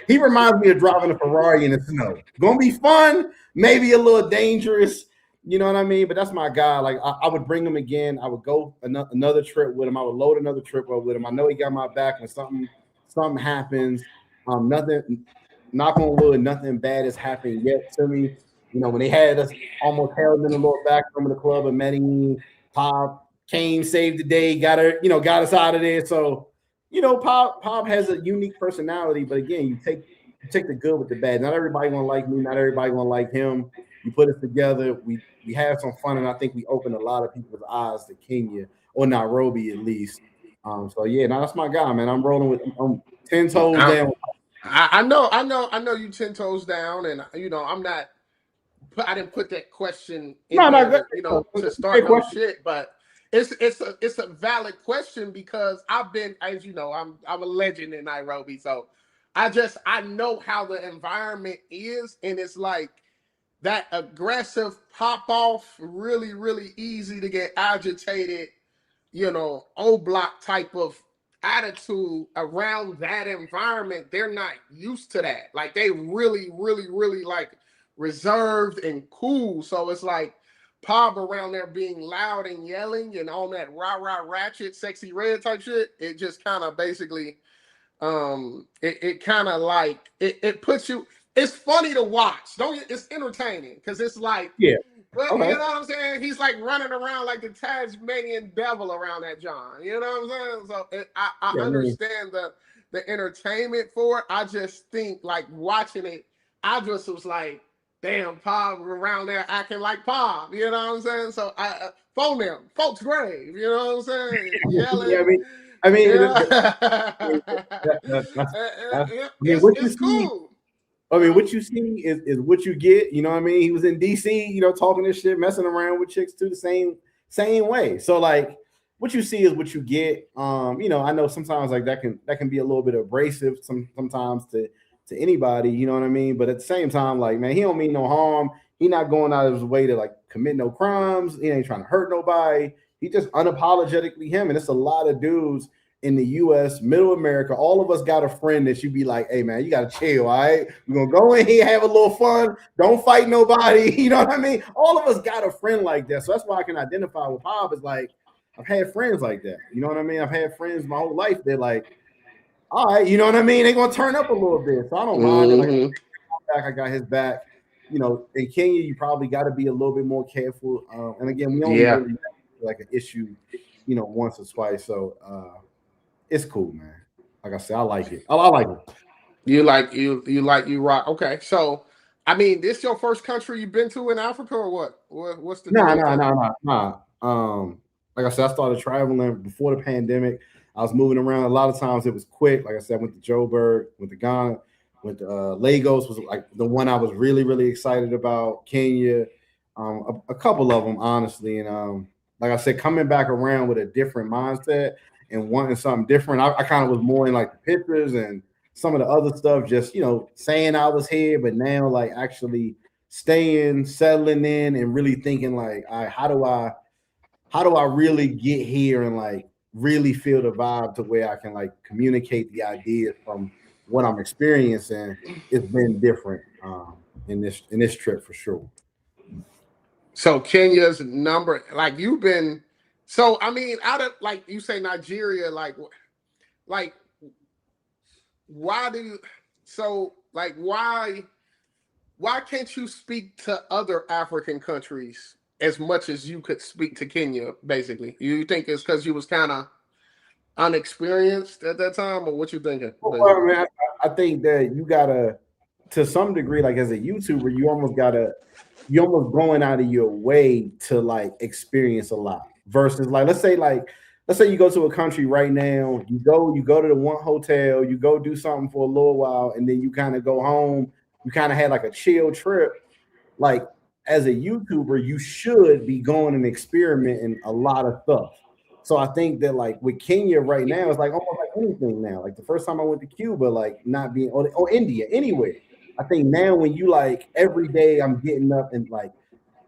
he reminds me of driving a Ferrari in the snow. Gonna be fun, maybe a little dangerous. You know what I mean? But that's my guy. Like, I would bring him again. I would go another trip with him. I would load another trip up with him. I know he got my back when something happens. Nothing, knock on wood, nothing bad has happened yet to me. When they had us almost held in the little back room of the club and Medellin, Pop came, saved the day, got us out of there. So, Pop has a unique personality, but again, you take the good with the bad. Not everybody gonna like me, not everybody gonna like him. You put us together, we have some fun, and I think we opened a lot of people's eyes to Kenya or Nairobi at least. So yeah, now that's my guy, man. I'm rolling with 10 toes down. I know you 10 toes down, and I'm not. I didn't put that question in there, to start no shit, but it's a valid question because I've been, as you know, I'm a legend in Nairobi, so I know how the environment is, and it's like that aggressive pop off, really really easy to get agitated, O block type of attitude around that environment. They're not used to that. Like, they really, really, really like reserved and cool. So it's like Pop around there being loud and yelling and on that rah rah ratchet, sexy red type shit. It just kind of basically, it kind of like it puts you. It's funny to watch. Don't it's entertaining because it's like, yeah. but Okay. you know what I'm saying? He's like running around like the Tasmanian devil around that John. You know what I'm saying? So I understand the entertainment for it. I just think, like, watching it, I just was like, damn, Pop around there acting like Pop. You know what I'm saying? So I phone them, folks grave. You know what I'm saying? Yeah, Yelling. I mean, what you It's see. cool. What you see is what you get. You know what I mean? He was in DC, talking this shit, messing around with chicks too, the same way. So, like, what you see is what you get. I know sometimes, like, that can be a little bit abrasive sometimes to anybody. You know what I mean? But at the same time, like, man, he don't mean no harm. He not going out of his way to, like, commit no crimes. He ain't trying to hurt nobody. He just unapologetically him, and it's a lot of dudes in the U.S., Middle America. All of us got a friend that you be like, hey, man, you got to chill, all right? We're going to go in here, have a little fun. Don't fight nobody. You know what I mean? All of us got a friend like that. So that's why I can identify with Pop. Is like, I've had friends like that. You know what I mean? I've had friends my whole life. They're like, all right, you know what I mean? They're going to turn up a little bit. So I don't mind it. Like, I got his back. In Kenya, you probably got to be a little bit more careful. And again, we only really like an issue, once or twice. So, it's cool, man. Like I said, I like it. I like it. You rock. Okay, so I mean, this your first country you've been to in Africa, or what? What's the deal? Nah. Like I said, I started traveling before the pandemic. I was moving around. A lot of times it was quick. Like I said, I went to Joburg, went to Ghana, went to Lagos was like the one I was really, really excited about. Kenya, a couple of them, honestly. And like I said, coming back around with a different mindset and wanting something different. I kind of was more in like the pictures and some of the other stuff, just saying I was here, but now like actually staying, settling in, and really thinking like, all right, how do I really get here and like really feel the vibe to where I can like communicate the ideas from what I'm experiencing. It's been different in this trip for sure. So Kenya's number, like, you've been. So I mean, out of, like, you say Nigeria, like why do you? So, like, why can't you speak to other African countries as much as you could speak to Kenya, basically? You think it's because you was kind of unexperienced at that time, or what you thinking, Well, basically? I mean, I think that you gotta, to some degree, like as a YouTuber, you almost going out of your way to like experience a lot. Versus let's say you go to a country right now, you go to the one hotel, you go do something for a little while, and then you kind of go home. You kind of had like a chill trip. Like as a YouTuber, you should be going and experimenting a lot of stuff. So I think that like with Kenya right now, it's like almost like anything now. Like the first time I went to Cuba, like not being or India, anywhere. I think now when you like every day I'm getting up and like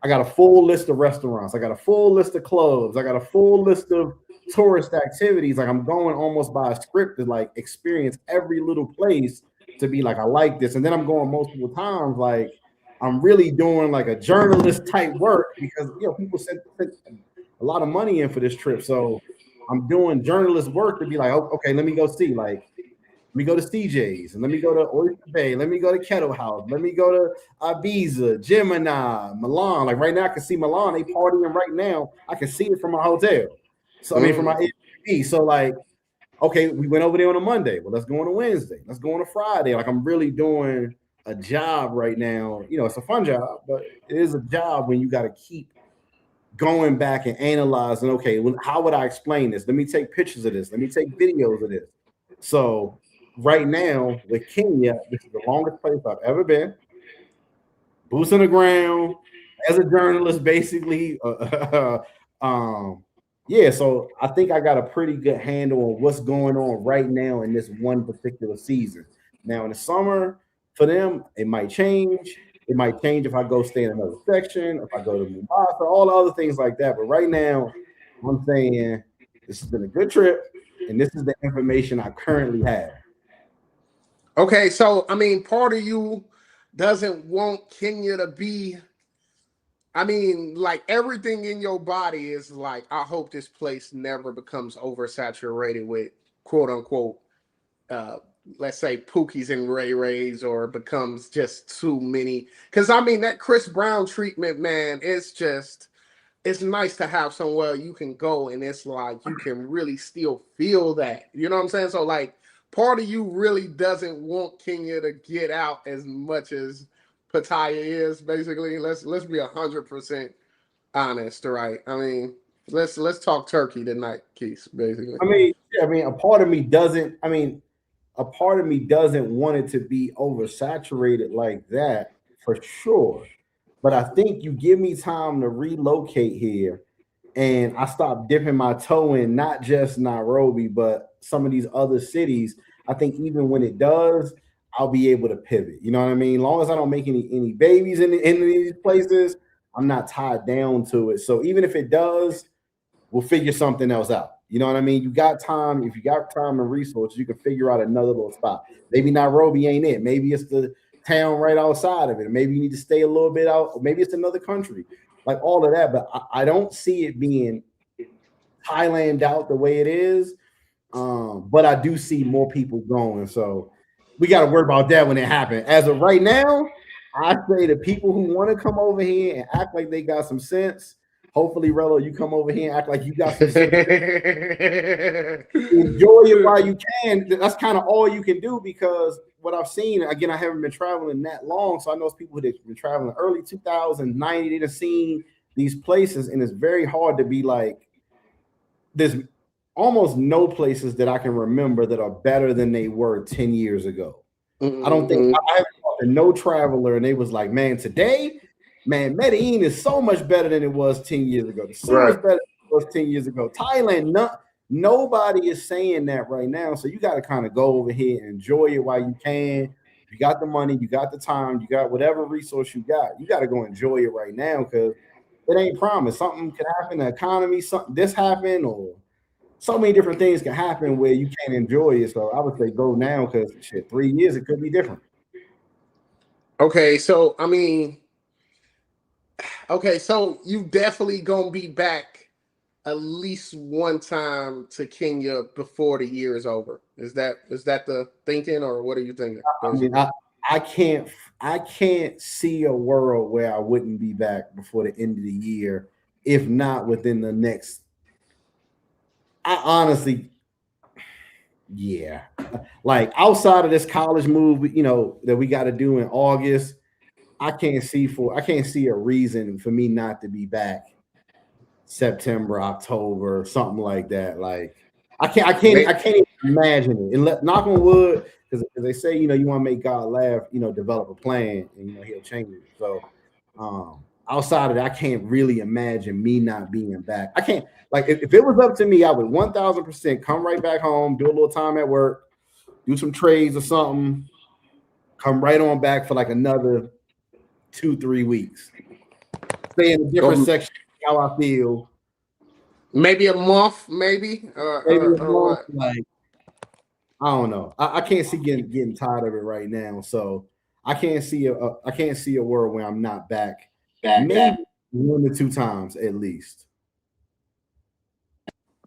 I got a full list of restaurants, I got a full list of clubs, I got a full list of tourist activities. Like I'm going almost by a script to like experience every little place to be like, I like this. And then I'm going multiple times, like I'm really doing like a journalist type work because people sent a lot of money in for this trip. So I'm doing journalist work to be like, okay, let me go see. Like let me go to CJ's and let me go to Oyster Bay. Let me go to Kettle House. Let me go to Ibiza, Gemini, Milan. Like right now, I can see Milan. They partying right now. I can see it from my hotel. So I mean, from my Airbnb. So like, okay, we went over there on a Monday. Well, let's go on a Wednesday. Let's go on a Friday. Like I'm really doing a job right now. It's a fun job, but it is a job when you got to keep going back and analyzing. Okay, well, how would I explain this? Let me take pictures of this. Let me take videos of this. So right now with Kenya, this is the longest place I've ever been. Boots on the ground as a journalist, basically. Yeah, so I think I got a pretty good handle on what's going on right now in this one particular season. Now in the summer, for them, it might change. It might change if I go stay in another section, if I go to Mombasa, all the other things like that. But right now, I'm saying this has been a good trip, and this is the information I currently have. Okay, so I mean, part of you doesn't want Kenya to be. I mean, like everything in your body is like, I hope this place never becomes oversaturated with quote unquote, uh, let's say Pookies and Ray Rays, or becomes just too many. Because I mean, that Chris Brown treatment, man, it's nice to have somewhere you can go and it's like you can really still feel that. You know what I'm saying? So like part of you really doesn't want Kenya to get out as much as Pattaya is, basically. Let's be 100% honest, right? I mean, let's talk turkey tonight, Keith, basically. A part of me doesn't. A part of me doesn't want it to be oversaturated like that for sure. But I think you give me time to relocate here and I stop dipping my toe in not just Nairobi, but some of these other cities. I think even when it does, I'll be able to pivot. You know what I mean? As long as I don't make any babies in these places, I'm not tied down to it. So even if it does, we'll figure something else out. You know what I mean? You got time. If you got time and resources, you can figure out another little spot. Maybe Nairobi ain't it. Maybe it's the town right outside of it. Maybe you need to stay a little bit out. Or maybe it's another country. Like all of that. But I don't see it being Thailand out the way it is. But I do see more people going. So we got to worry about that when it happens. As of right now, I say the people who want to come over here and act like they got some sense. Hopefully, Rello, you come over here and act like you got some sense. Enjoy it while you can. That's kind of all you can do because what I've seen, again, I haven't been traveling that long. So I know people who've been traveling early 2090, they've seen these places, and it's very hard to be like, there's almost no places that I can remember that are better than they were 10 years ago. I don't think I haven't talked to no traveler and they was like, man, today, man, Medellin is so much better than it was 10 years ago. The city is better than it was 10 years ago. Thailand, nobody is saying that right now. So you got to kind of go over here and enjoy it while you can. You got the money, you got the time, you got whatever resource you got to go enjoy it right now because it ain't promised. Something could happen, the economy, something this happened, or so many different things can happen where you can't enjoy it. So I would say go now because shit, 3 years it could be different. Okay, so I mean, okay, so you definitely gonna be back at least one time to Kenya before the year is over. Is that the thinking, or what are you thinking? I mean, I, I can't I can't see a world where I wouldn't be back before the end of the year, if not within the next. I honestly, yeah, like outside of this college move, that we got to do in August, I can't see a reason for me not to be back September, October, something like that. Like I can't even imagine it. And knock on wood, because they say, you want to make God laugh, develop a plan, and he'll change it. So outside of that, I can't really imagine me not being back. I can't, like, if it was up to me, I would 1,000% come right back home, do a little time at work, do some trades or something, come right on back for like another 2-3 weeks. Stay in a different section, how I feel. Maybe a month, maybe, Maybe a or month, what? like, I don't know. I can't see getting tired of it right now. So I can't see a world where I'm not back. Maybe 1 to 2 times at least.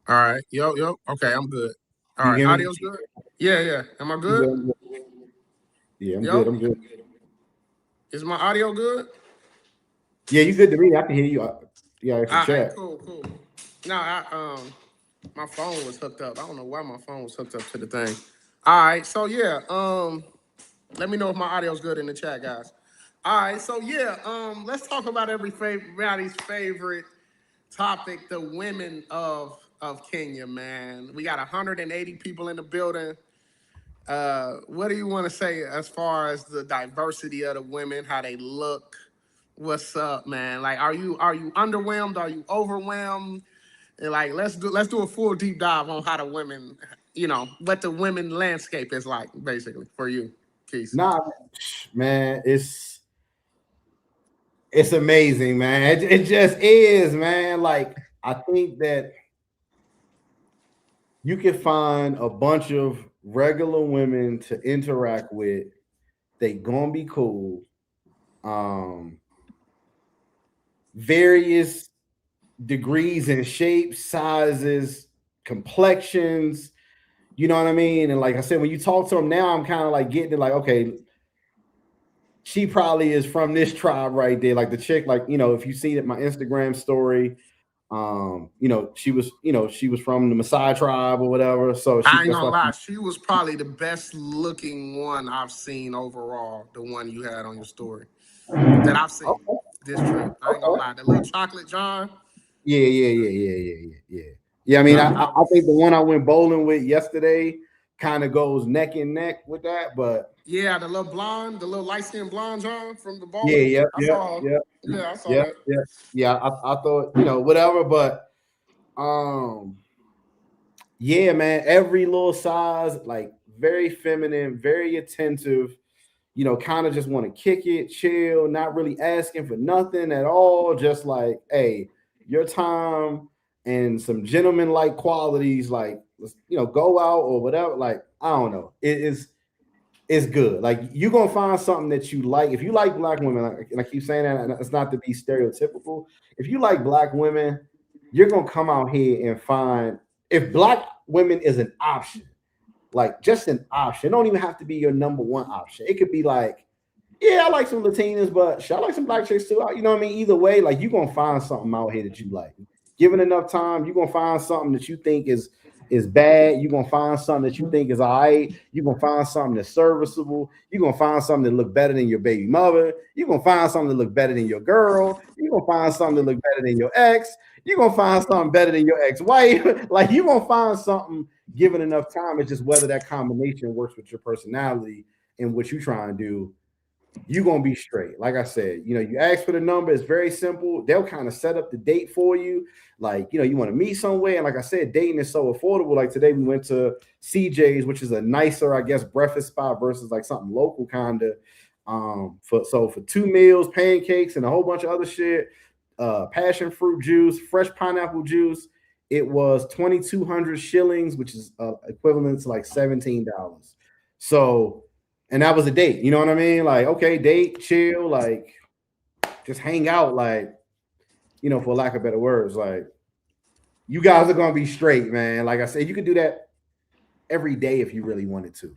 All right. Yo. Okay, I'm good. All You right. hear me? Audio's good. Yeah. Am I good? Yeah, I'm good. Yo, I'm good. is my audio good? Yeah, you good to me. I can hear you. Yeah, it's a All right. chat. Cool. No, my phone was hooked up. I don't know why my phone was hooked up to the thing. All right. So yeah. Let me know if my audio's good in the chat, guys. All right. So yeah. Let's talk about everybody's favorite topic: the women of Kenya. Man, we got 180 people in the building. What do you want to say as far as the diversity of the women, how they look? What's up, man? Like, are you underwhelmed? Are you overwhelmed? And like, let's do a full deep dive on how the women, what the women landscape is like, basically, for you, Keith. Nah, man, it's amazing, man. It just is, man. Like, I think that you can find a bunch of regular women to interact with. They gonna be cool. Um, Various degrees and shapes, sizes, complexions. You know what I mean? And like I said, when you talk to them now, I'm kind of like getting it, like, okay, she probably is from this tribe right there. Like the chick, like, if you see it, my Instagram story, she was from the Maasai tribe or whatever. So I ain't that's gonna why. lie, she was probably the best looking one I've seen overall. The one you had on your story that I've seen Okay, this trip. I ain't gonna okay. lie, the little chocolate John. Yeah. Yeah, I mean, That, I that I was think the one I went bowling with yesterday kind of goes neck and neck with that, but Yeah, the little blonde, the little light skinned blonde John from the yeah, bowling. I saw. yep, Yeah, I saw yep, that. yep. Yeah, I thought, whatever, but um, yeah, man, every little size, like very feminine, very attentive, kind of just want to kick it, chill, not really asking for nothing at all, just like, hey, your time and some gentleman like qualities, like, let's, go out or whatever. Like, I don't know. It's good. Like, you're gonna find something that you like. If you like black women, and I keep saying that, and it's not to be stereotypical. If you like black women, you're gonna come out here and find, if black women is an option, like just an option. It don't even have to be your number one option. It could be like, yeah, I like some Latinas, but shit, I like some black chicks too. You know what I mean? Either way, like, you're gonna find something out here that you like. Given enough time, you're gonna find something that you think is bad. You're gonna find something that you think is all right. You're gonna find something that's serviceable. You're gonna find something that look better than your baby mother. You're gonna find something that look better than your girl. You're gonna find something that look better than your ex. You're gonna find something better than your ex-wife. Like, you're gonna find something given enough time. It's just whether that combination works with your personality and what you're trying to do. You're gonna be straight. Like I said, you ask for the number, it's very simple. They'll kind of set up the date for you. Like, you want to meet somewhere. And like I said, dating is so affordable. Like today we went to CJ's, which is a nicer, I guess, breakfast spot versus like something local kind of. For 2 meals, pancakes, and a whole bunch of other shit, passion fruit juice, fresh pineapple juice. It was 2,200 shillings, which is equivalent to like $17. So, and that was a date. You know what I mean? Like, okay, date, chill, like, just hang out, like, for lack of better words, like, you guys are gonna be straight, man. Like I said, you could do that every day if you really wanted to.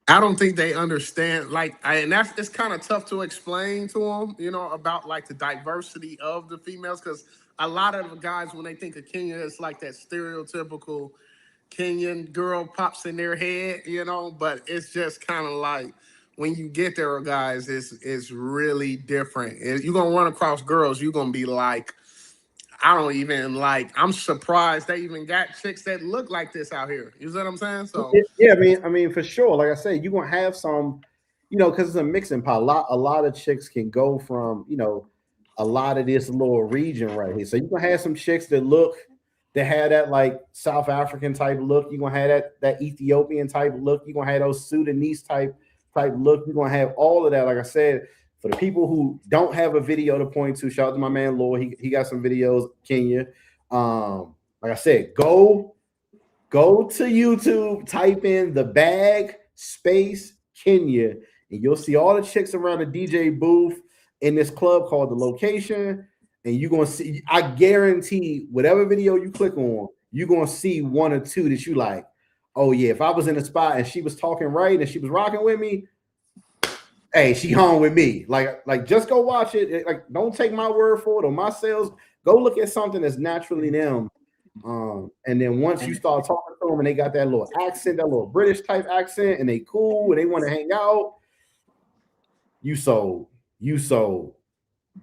I don't think they understand, and that's it's kind of tough to explain to them, about like the diversity of the females, because a lot of the guys, when they think of Kenya, it's like that stereotypical Kenyan girl pops in their head, but it's just kind of like when you get there, guys, it's really different. You're gonna run across girls, you're gonna be like, I don't even like. I'm surprised they even got chicks that look like this out here. You see what I'm saying? So Yeah, I mean, for sure. Like I said, you're gonna have some, because it's a mixing pot. A lot of chicks can go from, a lot of this little region right here. So you're gonna have some chicks that have that like South African type look. You're gonna have that Ethiopian type look. You're gonna have those Sudanese type look. You're gonna have all of that. Like I said, for the people who don't have a video to point to, shout out to my man Lord. He got some videos, Kenya. Like I said, go to YouTube, type in the bag space Kenya, and you'll see all the chicks around the DJ booth in this club called The Location. And you're gonna see, I guarantee, whatever video you click on, you're gonna see one or two that you like. Oh yeah, if I was in a spot and she was talking right and she was rocking with me, hey, she hung with me. Like just go watch it. Like, don't take my word for it or my sales. Go look at something that's naturally them. And then once you start talking to them and they got that little accent, that little British type accent, and they cool and they want to hang out, you sold.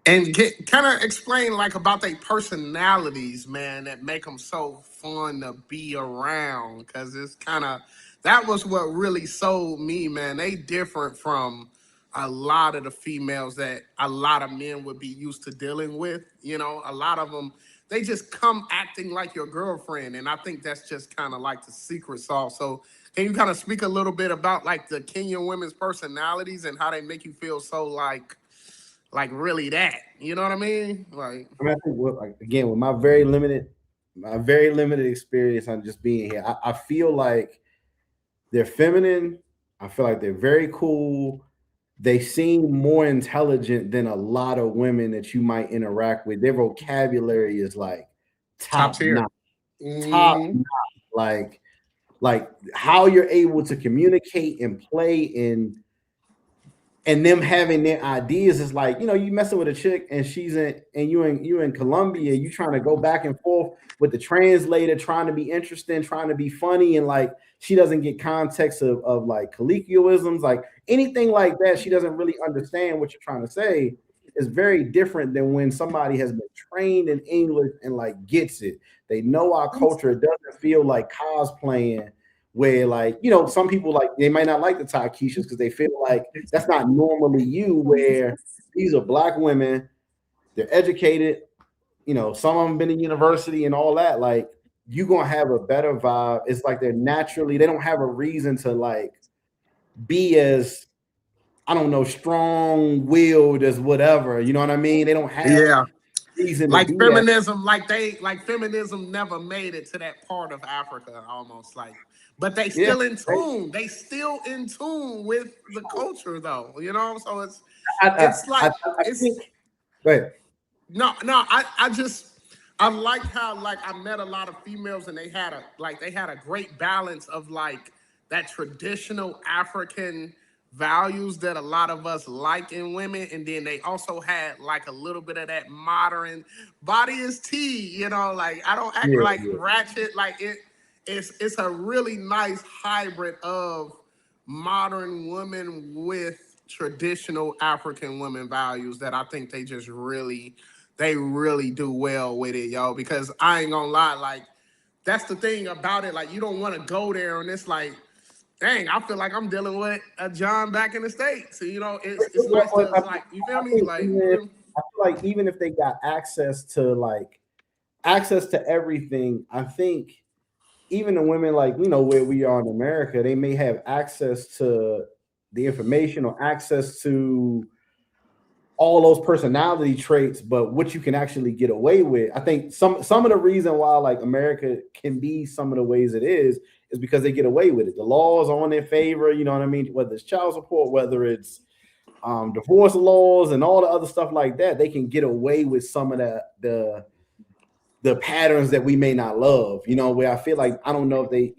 and get kind of explain like about their personalities, man, that make them so fun to be around. Because it's kind of that was what really sold me, man. They different from a lot of the females that a lot of men would be used to dealing with. A lot of them, they just come acting like your girlfriend, and I think that's just kind of like the secret sauce. So can you kind of speak a little bit about like the Kenyan women's personalities and how they make you feel so like really that, you know what I mean? Like, I mean, I think again, with my very limited experience on just being here, I feel like they're feminine. I feel like they're very cool. They seem more intelligent than a lot of women that you might interact with. Their vocabulary is like top top tier. notch, top Mm-hmm. notch. Like how you're able to communicate and play and them having their ideas is like, you messing with a chick and you in Colombia, you trying to go back and forth with the translator, trying to be interesting, trying to be funny, and like she doesn't get context of like colloquialisms, like anything like that. She doesn't really understand what you're trying to say. Is very different than when somebody has been trained in English and like gets it. They know our culture. It doesn't feel like cosplaying where like, some people like they might not like the Takishas because they feel like that's not normally you, where these are black women, they're educated, some of them been in university and all that. Like, you're gonna have a better vibe. It's like they don't have a reason to like be as, I don't know, strong-willed as whatever. You know what I mean? They don't have Yeah. reason to Like be that. feminism, feminism never made it to that part of Africa, almost like, but they Yeah, still in right. tune. They still in tune with the culture, though. So it's I, it's I, I, like I it's think. Go ahead. no. I just I like how like I met a lot of females and they had a great balance of like that traditional African values that a lot of us like in women, and then they also had like a little bit of that modern body is tea, like I don't act Yeah, like yeah. ratchet, like it's a really nice hybrid of modern women with traditional African women values that I think they really do well with it, yo. Because I ain't gonna lie, like that's the thing about it. Like you don't want to go there, and it's like, dang, I feel like I'm dealing with a John back in the States. So, it's nice to I, like, you feel I me? think Like, I feel like even if they got access to everything, I think even the women like where we are in America, they may have access to the information or access to all those personality traits, but what you can actually get away with. I think some of the reason why like America can be some of the ways it is because they get away with it. The laws are on their favor, you know what I mean? Whether it's child support, whether it's divorce laws and all the other stuff like that, they can get away with some of the patterns that we may not love, where I feel like, I don't know if they,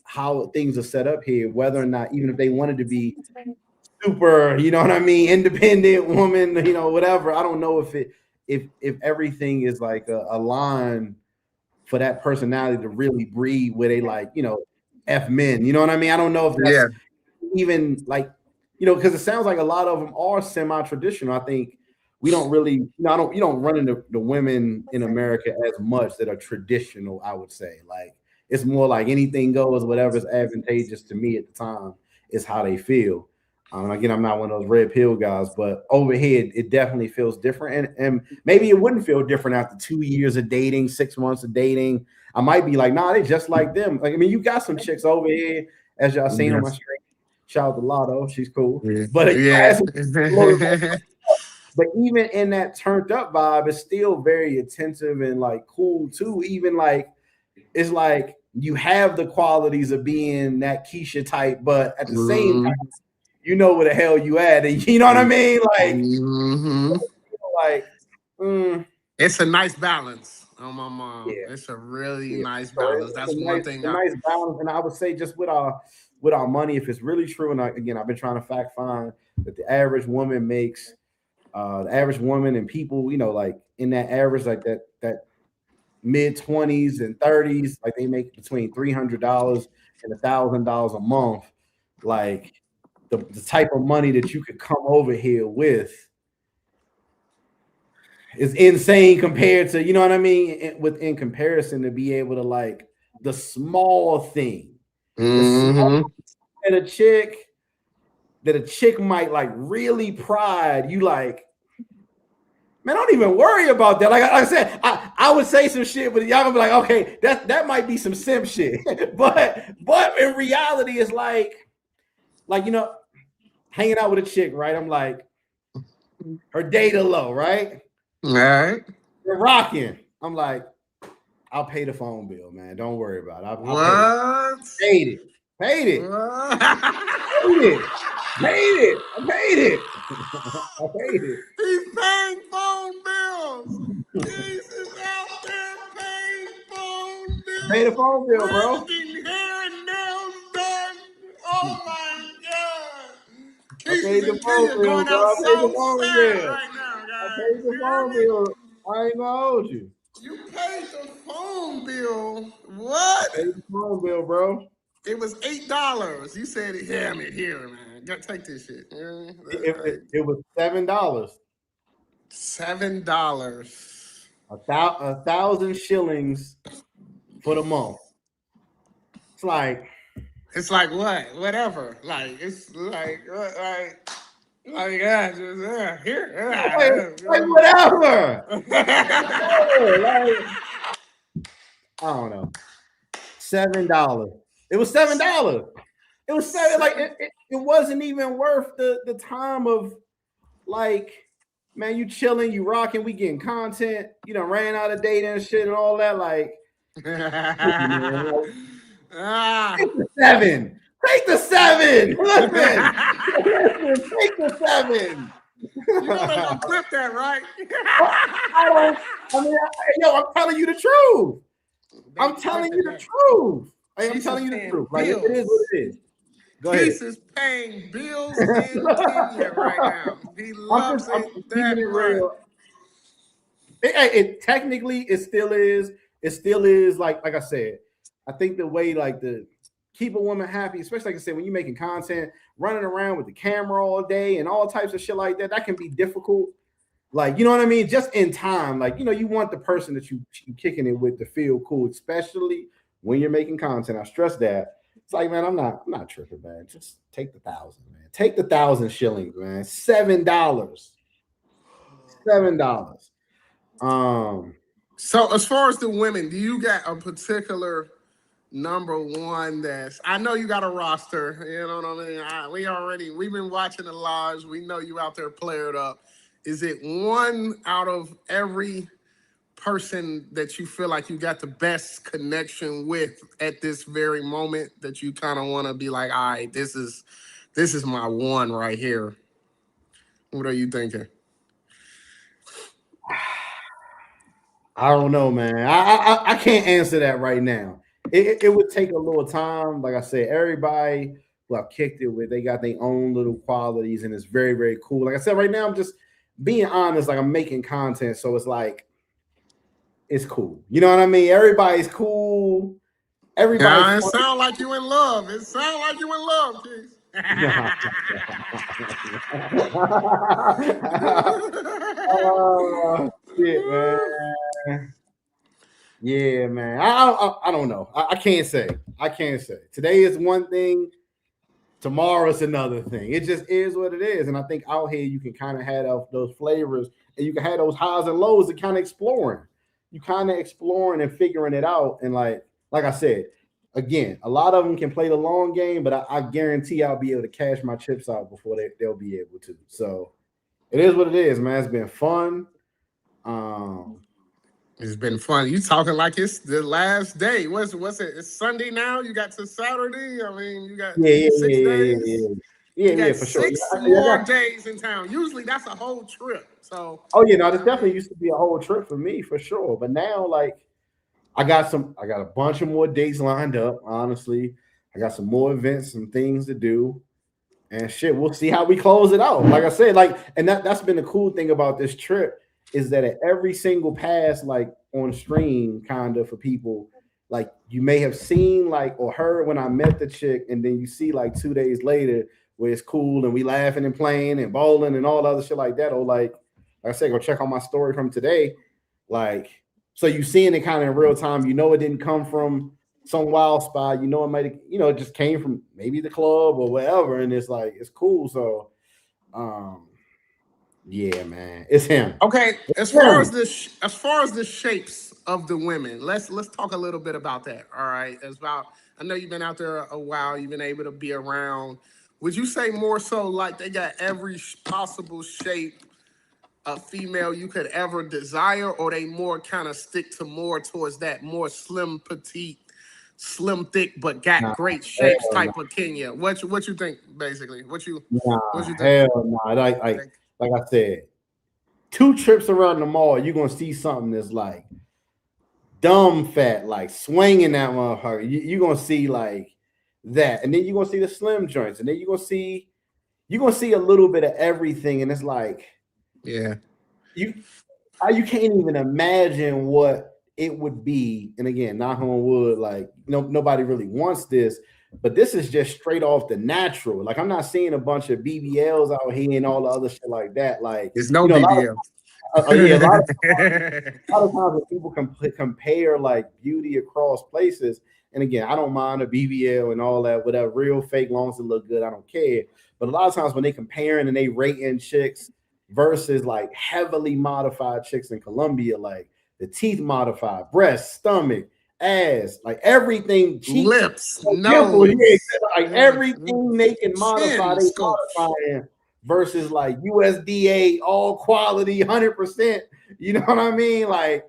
how things are set up here, whether or not, even if they wanted to be super, you know what I mean, independent woman, you know, whatever. I don't know if everything is like a line for that personality to really breed where they like, you know, F men. You know what I mean? I don't know if that's even like, you know, because it sounds like a lot of them are semi-traditional. I think we don't really, you know, you don't run into the women in America as much that are traditional, I would say. Like it's more like anything goes, whatever's advantageous to me at the time is how they feel. Again, I'm not one of those red pill guys, but over here, it definitely feels different. And maybe it wouldn't feel different after 2 years of dating, 6 months of dating. I might be like, nah, they just like them. Like, I mean, you got some chicks over here, as y'all seen on my stream. Shout out to Lotto, she's cool. But but even in that turned up vibe, it's still very attentive and like cool too. Even like it's like you have the qualities of being that Keisha type, but at the same time, you know where the hell you at, and you know what I mean? Like, it's a nice balance. Oh my mom, it's a really nice balance. That's one thing. Nice balance, and I would say just with our money, if it's really true, and again, I've been trying to fact find that the average woman makes, the average woman and people, you know, like in that average, like that mid 20s and 30s, like they make between $300 and $1,000 a month, like. The type of money that you could come over here with is insane compared to, you know what I mean? In comparison to be able to like the small thing, the small that a chick might like really pride you, like, man, don't even worry about that. Like I said, I would say some shit, but y'all gonna be like, okay, that might be some simp shit. but in reality, it's like, you know, hanging out with a chick, right? I'm like, her data low, right? All right. We're rocking. I'm like, I'll pay the phone bill, man. Don't worry about it. I'll pay it. Paid it. He's paying phone bills. Jesus out there paying phone bills. Pay the phone bill, bro. Hair and nails done. Oh my God. I paid the phone bill, bro. I paid the phone bill. Right now, guys. I paid the phone bill. I ain't gonna hold you. You paid the phone bill. What? I paid the phone bill, bro. It was $8. You said it. Yeah, here, man. Gotta take this shit. It was $7. $7. 1,000 shillings for the month. It's like what? Whatever. Like it's like yeah, just here. Like whatever. I don't know. $7. It was $7. It was $7. Like it wasn't even worth the time of like, man, you chilling, you rocking, we getting content, you know, ran out of data and shit and all that. Like, take the 7. Take the 7. Listen, take the 7. You know they're gonna clip that, right? I'm telling you the truth. I'm telling you the truth. I'm telling you the truth. Like, it is what it is. Go ahead. Keith is paying bills in Kenya right now. He loves it that real. It technically it still is. It still is like I said. I think the way like the keep a woman happy, especially like I said, when you're making content, running around with the camera all day and all types of shit like that, that can be difficult. Like, you know what I mean? Just in time, like, you know, you want the person that you kicking it with to feel cool, especially when you're making content. I stress that. It's like, man, I'm not tripping, man. Just take the 1,000, man. Take the 1,000 shillings, man. $7. So as far as the women, do you got a particular number one that's, I know you got a roster, you know what I mean? We've been watching the lives. We know you out there playing up. Is it one out of every person that you feel like you got the best connection with at this very moment that you kind of want to be like, all right, this is my one right here? What are you thinking? I don't know, man. I can't answer that right now. it would take a little time. Like I said, everybody who I've kicked it with, they got their own little qualities, and it's very, very cool. Like I said, right now I'm just being honest. Like I'm making content, so it's like it's cool. You know what I mean? Everybody's cool. Everybody's It fun. sound like you in love. It sound like you in love, Keith. Nah. Oh shit, man. Yeah, man. I don't know. I can't say. I can't say. Today is one thing. Tomorrow is another thing. It just is what it is. And I think out here you can kind of have those flavors, and you can have those highs and lows and kind of exploring. You kind of exploring and figuring it out. And like I said, again, a lot of them can play the long game, but I guarantee I'll be able to cash my chips out before they'll be able to. So it is what it is, man. It's been fun. It's been fun. You talking like it's the last day. What's it? It's Sunday now. You got to Saturday. I mean, you got 6 days. You got For sure. six more days in town. Usually that's a whole trip. So oh yeah, no, this definitely used to be a whole trip for me for sure. But now, like, I got a bunch of more dates lined up. Honestly, I got some more events, some things to do, and shit. We'll see how we close it out. Like I said, like, and that's been the cool thing about this trip is that at every single pass, like on stream, kind of for people, like you may have seen like or heard when I met the chick, and then you see like 2 days later where it's cool and we laughing and playing and bowling and all the other shit like that. Or like I said, go check out my story from today. Like, so you seeing it kind of in real time. You know, it didn't come from some wild spot. You know, it might, you know, it just came from maybe the club or whatever. And it's like, it's cool. So, yeah, man, it's him. okay, as far as the shapes of the women, let's talk a little bit about that. All right, it's about. I know you've been out there a while. You've been able to be around. Would you say more so like they got every possible shape a female you could ever desire, or they more kind of stick to more towards that more slim, petite, slim, thick, but got great shapes type of Kenya? What you think basically? What you think? Hell nah. Like I said, 2 trips around the mall, you're gonna see something that's like dumb fat, like swinging that motherfucker. You're gonna see like that, and then you're gonna see the slim joints, and then you're gonna see a little bit of everything, and it's like, yeah, you can't even imagine what it would be. And again, knock on wood, like nobody really wants this, but this is just straight off the natural. Like I'm not seeing a bunch of BBLs out here and all the other shit like that. Like there's no BBL. A lot of times when people compare like beauty across places, and again, I don't mind a BBL and all that, whatever, real fake, long as it look good, I don't care. But a lot of times when they comparing and they rating chicks versus like heavily modified chicks in Colombia, like the teeth modified, breast, stomach, ass, like everything, cheeks, lips, nose, like everything they can modify, they modifying versus like USDA all quality 100%. You know what I mean? Like,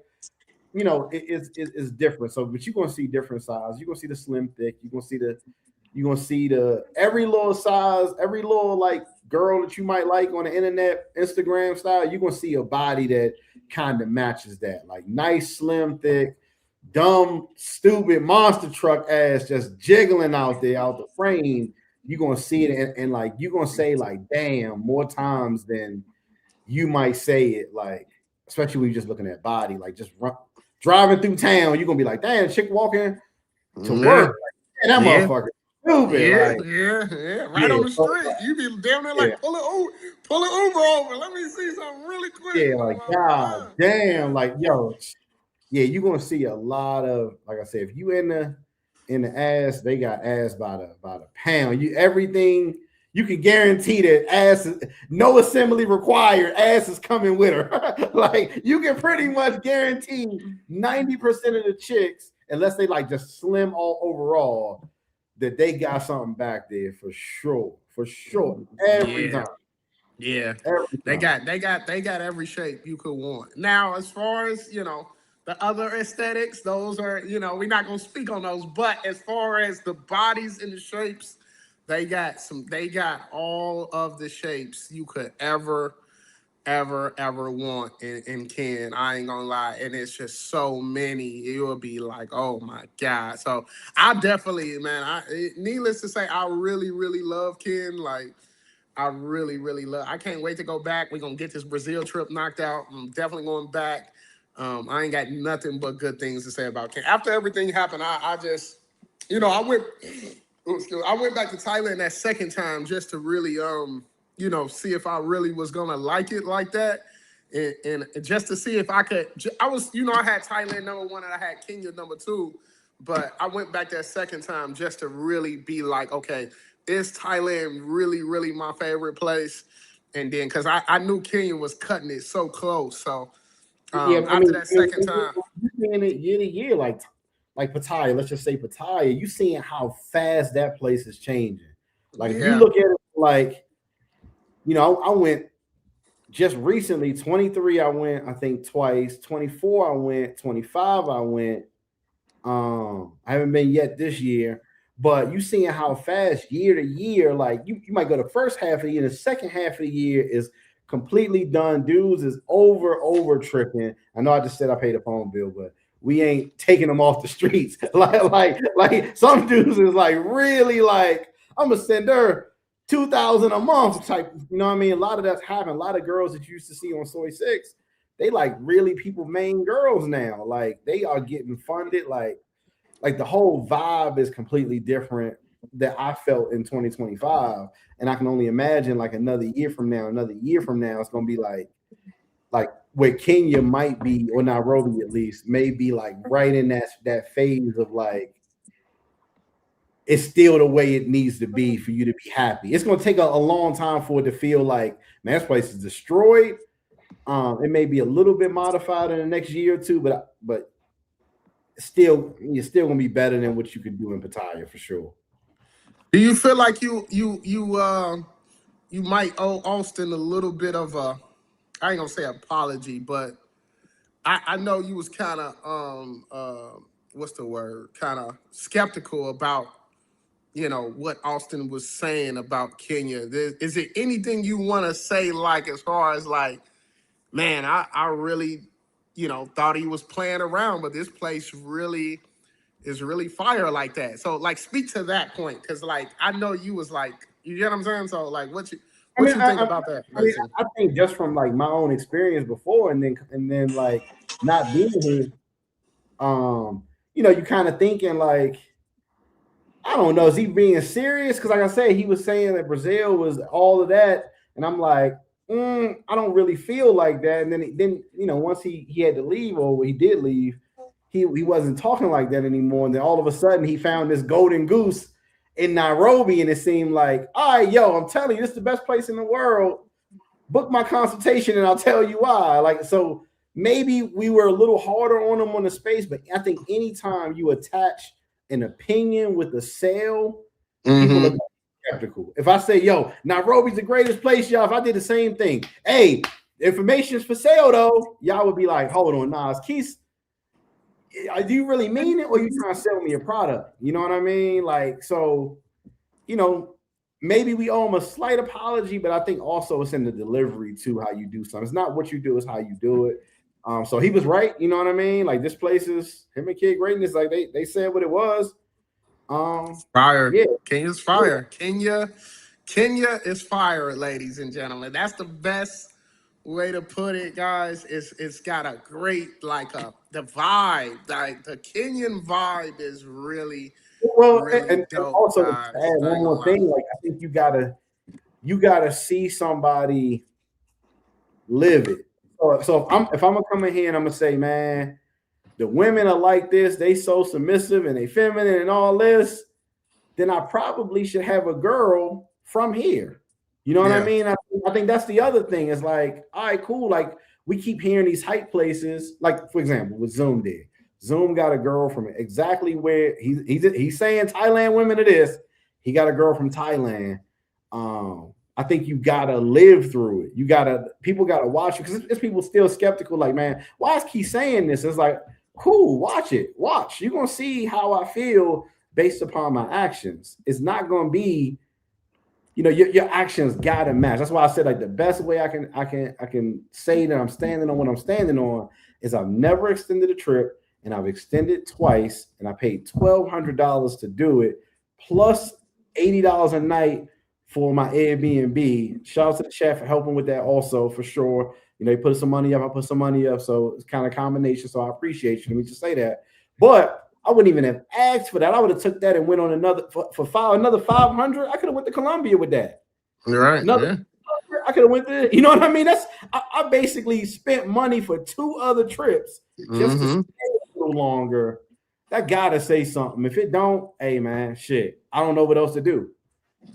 you know, it's different. So, but you're gonna see different sizes. You're gonna see the slim, thick. You're gonna see the every little size, every little like girl that you might like on the internet, Instagram style. You're gonna see a body that kind of matches that, like nice, slim, thick, dumb, stupid monster truck ass just jiggling out there out the frame. You're gonna see it and like you're gonna say like damn more times than you might say it, like especially when you're just looking at body, like just driving through town, you're gonna be like, damn, chick walking to work. Like, that motherfucker stupid. Yeah. Right on the street. You be down there like pull an Uber over. Let me see something really quick. Yeah, like god damn, like yo, yeah, you're gonna see a lot of, like I said, if you in the ass, they got ass by the pound. Everything you can guarantee that ass is no assembly required. Ass is coming with her. Like you can pretty much guarantee 90% of the chicks, unless they like just slim all overall, that they got something back there for sure. Every time. Yeah. They got every shape you could want. Now, as far as the other aesthetics, those are, we're not gonna speak on those, but as far as the bodies and the shapes, they got all of the shapes you could ever ever want in Ken. I ain't gonna lie, and it's just so many. It will be like, oh my god. So I definitely, man. Needless to say, I really love Ken. Like I really love. I can't wait to go back. We're gonna get this Brazil trip knocked out. I'm definitely going back. I ain't got nothing but good things to say about Ken. After everything happened, I just, I went. I went back to Thailand that second time just to really, see if I really was gonna like it like that, and just to see if I could. I was, I had Thailand number one and I had Kenya number two, but I went back that second time just to really be like, okay, is Thailand really my favorite place? And then because I knew Kenya was cutting it so close, so Yeah, I after mean, that second time, you're seeing it year to year, like Pattaya. Let's just say Pattaya. You seeing how fast that place is changing. Like if you yeah, look at it, like I went just recently. 23, I went. I think twice. 24, I went. 25, I went. I haven't been yet this year, but you seeing how fast year to year, like you might go the first half of the year, the second half of the year is completely done. Dudes is over tripping. I know I just said I paid a phone bill, but we ain't taking them off the streets. like some dudes is like really like I'm gonna send her 2,000 a month type. You know what I mean? A lot of that's happened. A lot of girls that you used to see on Soy 6, they like really people main girls now. Like they are getting funded. Like the whole vibe is completely different that I felt in 2025. And I can only imagine like another year from now, it's gonna be like where Kenya might be, or Nairobi at least, may be like right in that phase of like it's still the way it needs to be for you to be happy. It's gonna take a long time for it to feel like, man, this place is destroyed. It may be a little bit modified in the next year or two, but still, you're still gonna be better than what you could do in Pattaya for sure. do you feel like you might owe Austin a little bit of a, I ain't gonna say apology, but I know you was kind of what's the word, kind of skeptical about what Austin was saying about Kenya. Is there anything you want to say, like as far as like, man, I really thought he was playing around, but this place really is really fire like that. So like speak to that point, because like I know you was like, you get what I'm saying. So like I what mean, you think about that, I mean, basically? I think just from like my own experience before, and then like not being here, you kind of thinking like, I don't know, is he being serious? Because like I said, he was saying that Brazil was all of that, and I'm like, I don't really feel like that. And then once he had to leave, or he did leave, he wasn't talking like that anymore. And then all of a sudden, he found this golden goose in Nairobi, and it seemed like, all right, yo, I'm telling you, this is the best place in the world. Book my consultation, and I'll tell you why. Like, so maybe we were a little harder on him on the space, but I think anytime you attach an opinion with a sale, people are skeptical. If I say, yo, Nairobi's the greatest place, y'all, if I did the same thing, hey, information's for sale though, y'all would be like, hold on, Nas, Keith, do you really mean it, or you trying to sell me a product? You know what I mean? Like, so, maybe we owe him a slight apology, but I think also it's in the delivery too, how you do something. It's not what you do, it's how you do it. So he was right, you know what I mean? Like this place is him and Kid Greatness, like they said what it was. Fire. Yeah. Kenya's fire. Kenya is fire, ladies and gentlemen. That's the best way to put it, guys. It's got a great the vibe. Like the Kenyan vibe is really Well, really and dope, also to guys. add I one ain't gonna more lie. thing, like I think you gotta see somebody live it. So if I'm gonna come in here and I'm gonna say, man, the women are like this, they so submissive and they feminine and all this, then I probably should have a girl from here. You know what I Yeah. mean? I think that's the other thing. Is like, all right, cool. Like we keep hearing these hype places, like for example, what Zoom did. Zoom got a girl from exactly where he's saying Thailand women it is. He got a girl from Thailand. I think you gotta live through it. People gotta watch it, because it's people still skeptical. Like, man, why is Keith saying this? It's like, cool, watch it. Watch. You're gonna see how I feel based upon my actions. It's not gonna be your actions gotta match. That's why I said like the best way I can say that I'm standing on what I'm standing on is I've never extended a trip, and I've extended twice, and I paid $1,200 to do it, plus $80 a night for my Airbnb. Shout out to the chat for helping with that also, for sure. He put some money up, I put some money up, so it's kind of a combination. So I appreciate you. Let me just say that. But I wouldn't even have asked for that. I would have took that and went on another another 500. I could have went to Colombia with that. You're right. Another, I could have went there. You know what I mean? I basically spent money for 2 other trips just to stay a little longer. That gotta say something. If it don't, hey man, shit, I don't know what else to do.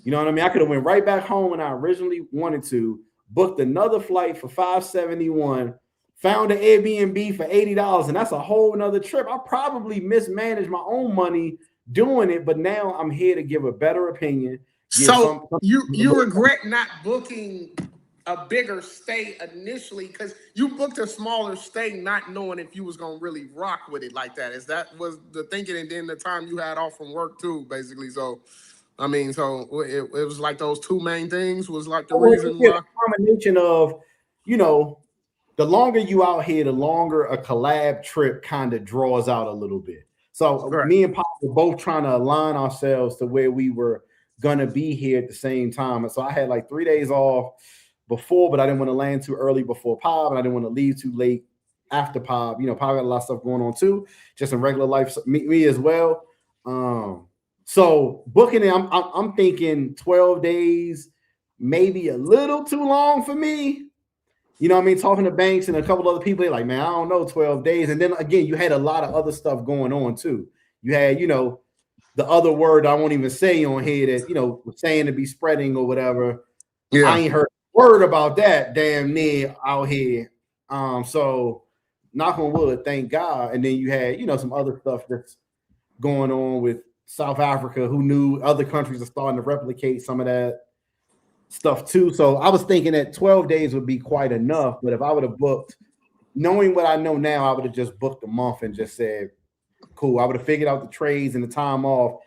You know what I mean? I could have went right back home when I originally wanted to, booked another flight for $571. Found an Airbnb for $80, and that's a whole nother trip. I probably mismanaged my own money doing it, but now I'm here to give a better opinion. So you regret not booking a bigger stay initially because you booked a smaller stay, not knowing if you was gonna really rock with it like that. Is that was the thinking, and then the time you had off from work too, basically. So, I mean, so it was like those 2 main things was like the reason why. A combination of, the longer you out here, the longer a collab trip kind of draws out a little bit. So me and Pop were both trying to align ourselves to where we were gonna be here at the same time. And so I had like 3 days off before, but I didn't want to land too early before Pop, and I didn't want to leave too late after Pop. Pop got a lot of stuff going on too, just in regular life. Me as well. So booking it, I'm thinking 12 days, maybe a little too long for me. You know what I mean? Talking to Banks and a couple other people, they're like, man, I don't know, 12 days. And then again, you had a lot of other stuff going on too. You had, the other word I won't even say on here that, was saying to be spreading or whatever. Yeah. I ain't heard a word about that damn near out here. So knock on wood, thank God. And then you had, some other stuff that's going on with South Africa. Who knew other countries are starting to replicate some of that stuff too. So I was thinking that 12 days would be quite enough. But if I would have booked, knowing what I know now, I would have just booked a month and just said, cool. I would have figured out the trades and the time off.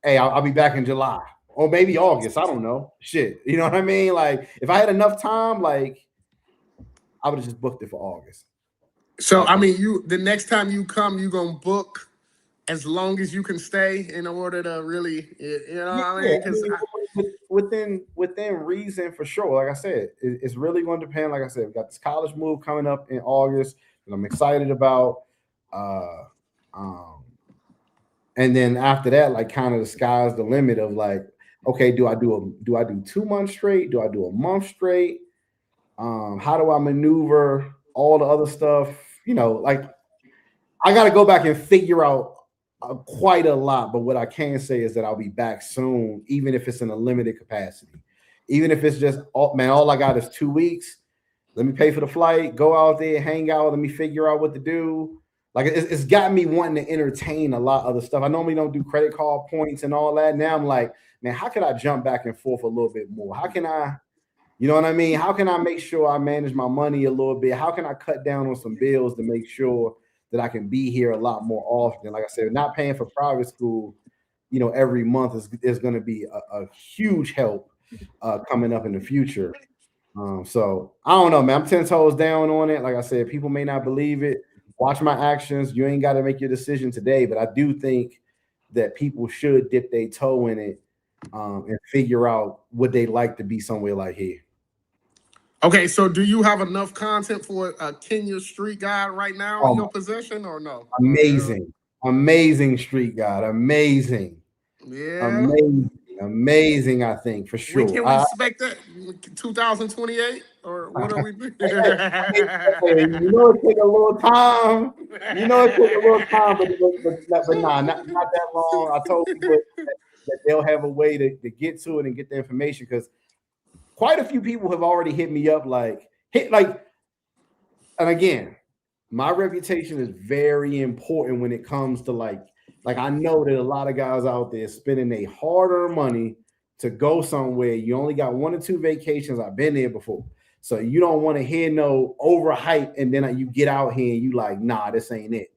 Hey, I'll be back in July or maybe August. I don't know. Shit. You know what I mean? Like if I had enough time, like I would have just booked it for August. So, I mean, the next time you come, you're going to book as long as you can stay in order to really, I mean? Because within reason, for sure. Like I said, it's really going to depend. Like I said, we got this college move coming up in August that I'm excited about. And then after that, like kind of the sky's the limit of like, okay, do I do 2 months straight? Do I do a month straight? How do I maneuver all the other stuff? Like I got to go back and figure out quite a lot. But what I can say is that I'll be back soon, even if it's in a limited capacity. Even if it's just, all I got is 2 weeks. Let me pay for the flight, go out there, hang out. Let me figure out what to do. Like it's got me wanting to entertain a lot of other stuff. I normally don't do credit card points and all that. Now I'm like, man, how can I jump back and forth a little bit more? How can I, you know what I mean? How can I make sure I manage my money a little bit? How can I cut down on some bills to make sure that I can be here a lot more often? Like I said, not paying for private school, every month is going to be a huge help coming up in the future. So I don't know, man. I'm 10 toes down on it. Like I said, people may not believe it. Watch my actions. You ain't got to make your decision today, but I do think that people should dip their toe in it and figure out what they like to be somewhere like here. Okay, so do you have enough content for a Kenya street guide right now in your possession or no? Amazing street guide. Amazing. Yeah. Amazing, I think, for sure. When can we expect that? 2028? Or what are we doing? It take a little time. But nah, not that long. I told people that they'll have a way to get to it and get the information, because quite a few people have already hit me up and again, my reputation is very important when it comes to like I know that a lot of guys out there spending their hard-earned money to go somewhere. You only got 1 or 2 vacations. I've been there before. So you don't want to hear no overhype, and then you get out here and you like, nah, this ain't it.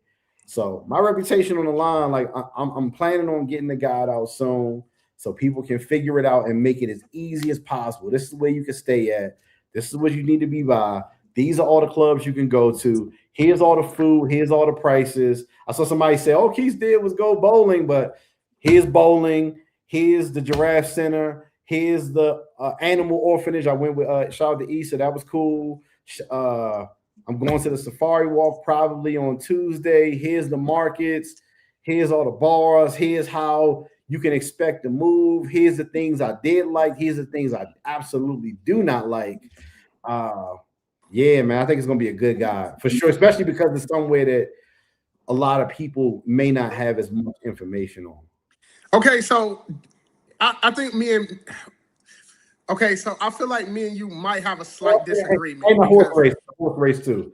So my reputation on the line, like I'm planning on getting the guide out soon. so people can figure it out and make it as easy as possible. This is where you can stay at. This is what you need to be by. These are all the clubs you can go to. Here's all the food. Here's all the prices. I saw somebody say, "Oh, Keith did was go bowling," but here's bowling. Here's the Giraffe Center. Here's the animal orphanage. I went with shout out to Issa. That was cool. I'm going to the safari walk probably on Tuesday. Here's the markets. Here's all the bars. Here's how you can expect to move. Here's the things I did like. Here's the things I absolutely do not like. Yeah, man, I think it's gonna be a good guide for sure, especially because it's somewhere that a lot of people may not have as much information on. Okay, so I think so I feel like me and you might have a slight disagreement. And the horse race too.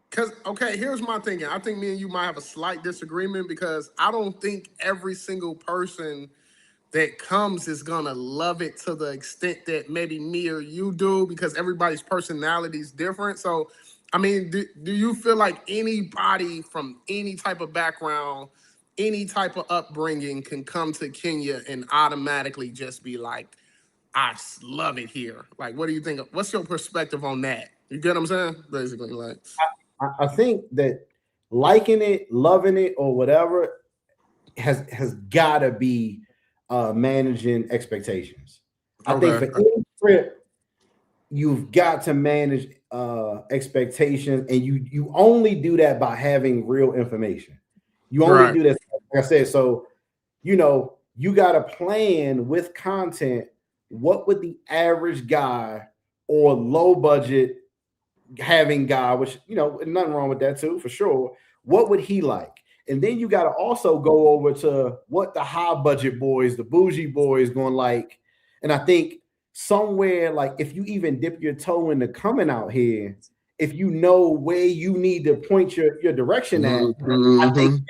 Because, okay, here's my thinking. I think me and you might have a slight disagreement because I don't think every single person that comes is gonna love it to the extent that maybe me or you do, because everybody's personality is different. So, I mean, do you feel like anybody from any type of background, any type of upbringing can come to Kenya and automatically just be like, I love it here? Like, what do you think? What's your perspective on that? You get what I'm saying? Basically, like, I think that liking it, loving it, or whatever has got to be managing expectations. I think for any trip, you've got to manage expectations, and you only do that by having real information. You only do that, like I said. So, you got to plan with content. What would the average guy or low budget having guy, which nothing wrong with that too, for sure. What would he like? And then you got to also go over to what the high budget boys, the bougie boys, going like. And I think somewhere like if you even dip your toe into coming out here, if you know where you need to point your direction at, I think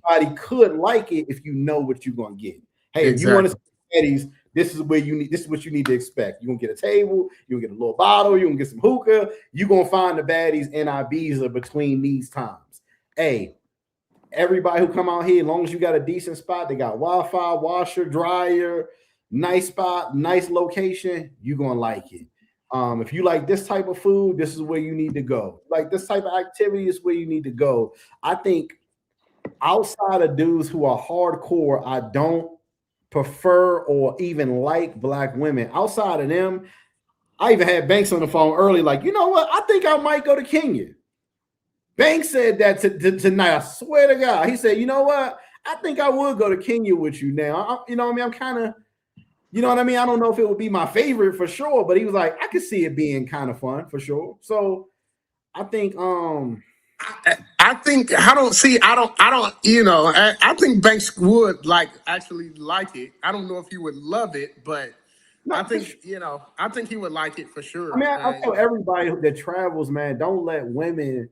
everybody could like it if you know what you're gonna get. Hey, if you want to see Eddie's, this is where you need. This is what you need to expect. You're gonna get a table. You're gonna get a little bottle. You're gonna get some hookah. You're gonna find the baddies in Ibiza between these times. Hey, everybody who come out here, as long as you got a decent spot, they got Wi-Fi, washer, dryer, nice spot, nice location. You're gonna like it. If you like this type of food, this is where you need to go. Like this type of activity is where you need to go. I think outside of dudes who are hardcore, I don't prefer or even like black women. Outside of them, I even had Banks on the phone early, like, you know what? I think I might go to Kenya. Banks said that tonight. I swear to God. He said, you know what? I think I would go to Kenya with you now. You know what I mean? I'm kind of, you know what I mean? I don't know if it would be my favorite for sure, but he was like, I could see it being kind of fun for sure. So I think I think I think Banks would actually like it. I don't know if he would love it, but I think I think he would like it for sure. I mean, I tell everybody that travels, man, don't let women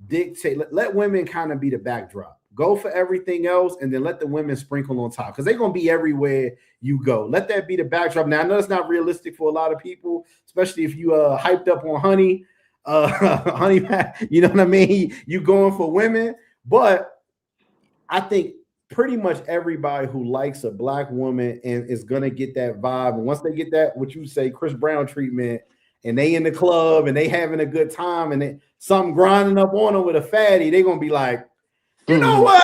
dictate. Let women kind of be the backdrop. Go for everything else, and then let the women sprinkle on top because they're gonna be everywhere you go. Let that be the backdrop. Now I know it's not realistic for a lot of people, especially if you hyped up on honey. Honey, you know what I mean? You going for women, but I think pretty much everybody who likes a black woman and is gonna get that vibe. And once they get that, what you say, Chris Brown treatment, and they in the club and they having a good time and something grinding up on them with a fatty, they gonna be like, you know what?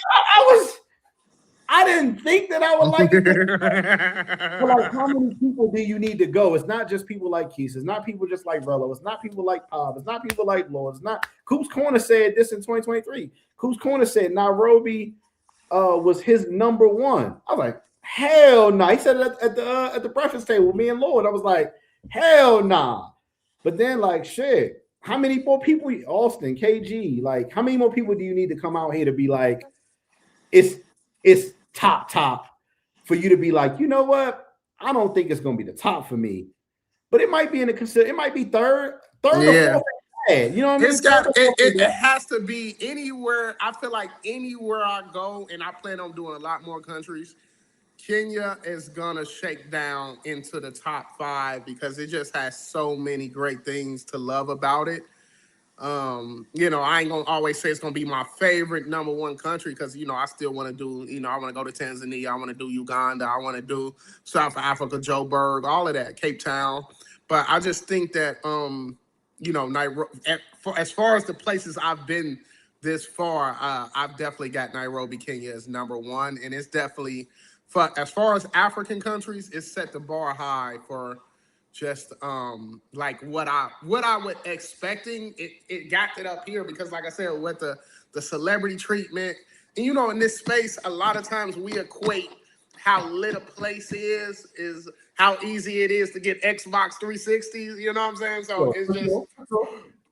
I didn't think that I would like it. But like, how many people do you need to go? It's not just people like Keith. It's not people just like Rello. It's not people like Pop. It's not people like Lord. It's not. Coop's Corner said this in 2023. Coop's Corner said Nairobi was his number one. I was like, hell no. Nah. He said it at the breakfast table with me and Lord. I was like, hell nah. But then like shit. How many more people? Austin, KG. Like, how many more people do you need to come out here to be like, it's top for you to be like, you know what? I don't think it's gonna be the top for me, but it might be it might be third or fourth. You know what I mean? It has to be anywhere. I feel like anywhere I go, and I plan on doing a lot more countries, Kenya is gonna shake down into the top 5 because it just has so many great things to love about it. I ain't gonna always say it's gonna be my favorite number one country because I still want to do. I want to go to Tanzania. I want to do Uganda. I want to do South Africa, Joburg, all of that, Cape Town. But I just think that Nairobi. As far as the places I've been this far, I've definitely got Nairobi, Kenya as number one, and it's definitely for as far as African countries, it's set the bar high for just like what I would expecting. It got it up here because like I said, with the celebrity treatment. And in this space, a lot of times we equate how lit a place is how easy it is to get Xbox 360. You know what I'm saying? So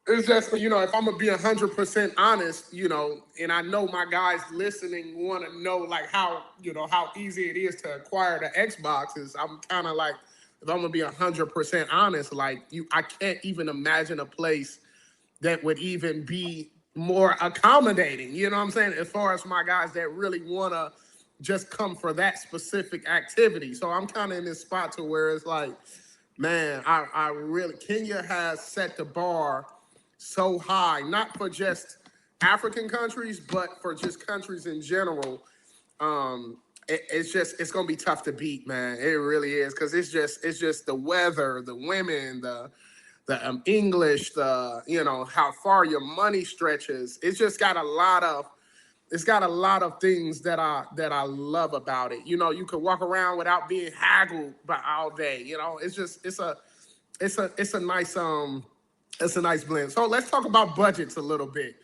it's just if I'm gonna be 100% honest, and I know my guys listening want to know like how easy it is to acquire the Xboxes. I'm kind of like, if I'm gonna be 100% honest, like I can't even imagine a place that would even be more accommodating. You know what I'm saying? As far as my guys that really wanna just come for that specific activity. So I'm kind of in this spot to where it's like, man, I really Kenya has set the bar so high, not for just African countries, but for just countries in general. It's gonna be tough to beat, man. It really is, because it's just the weather, the women, the English, how far your money stretches. It's got a lot of things that I love about it. You could walk around without being haggled by all day. It's a nice blend. So let's talk about budgets a little bit.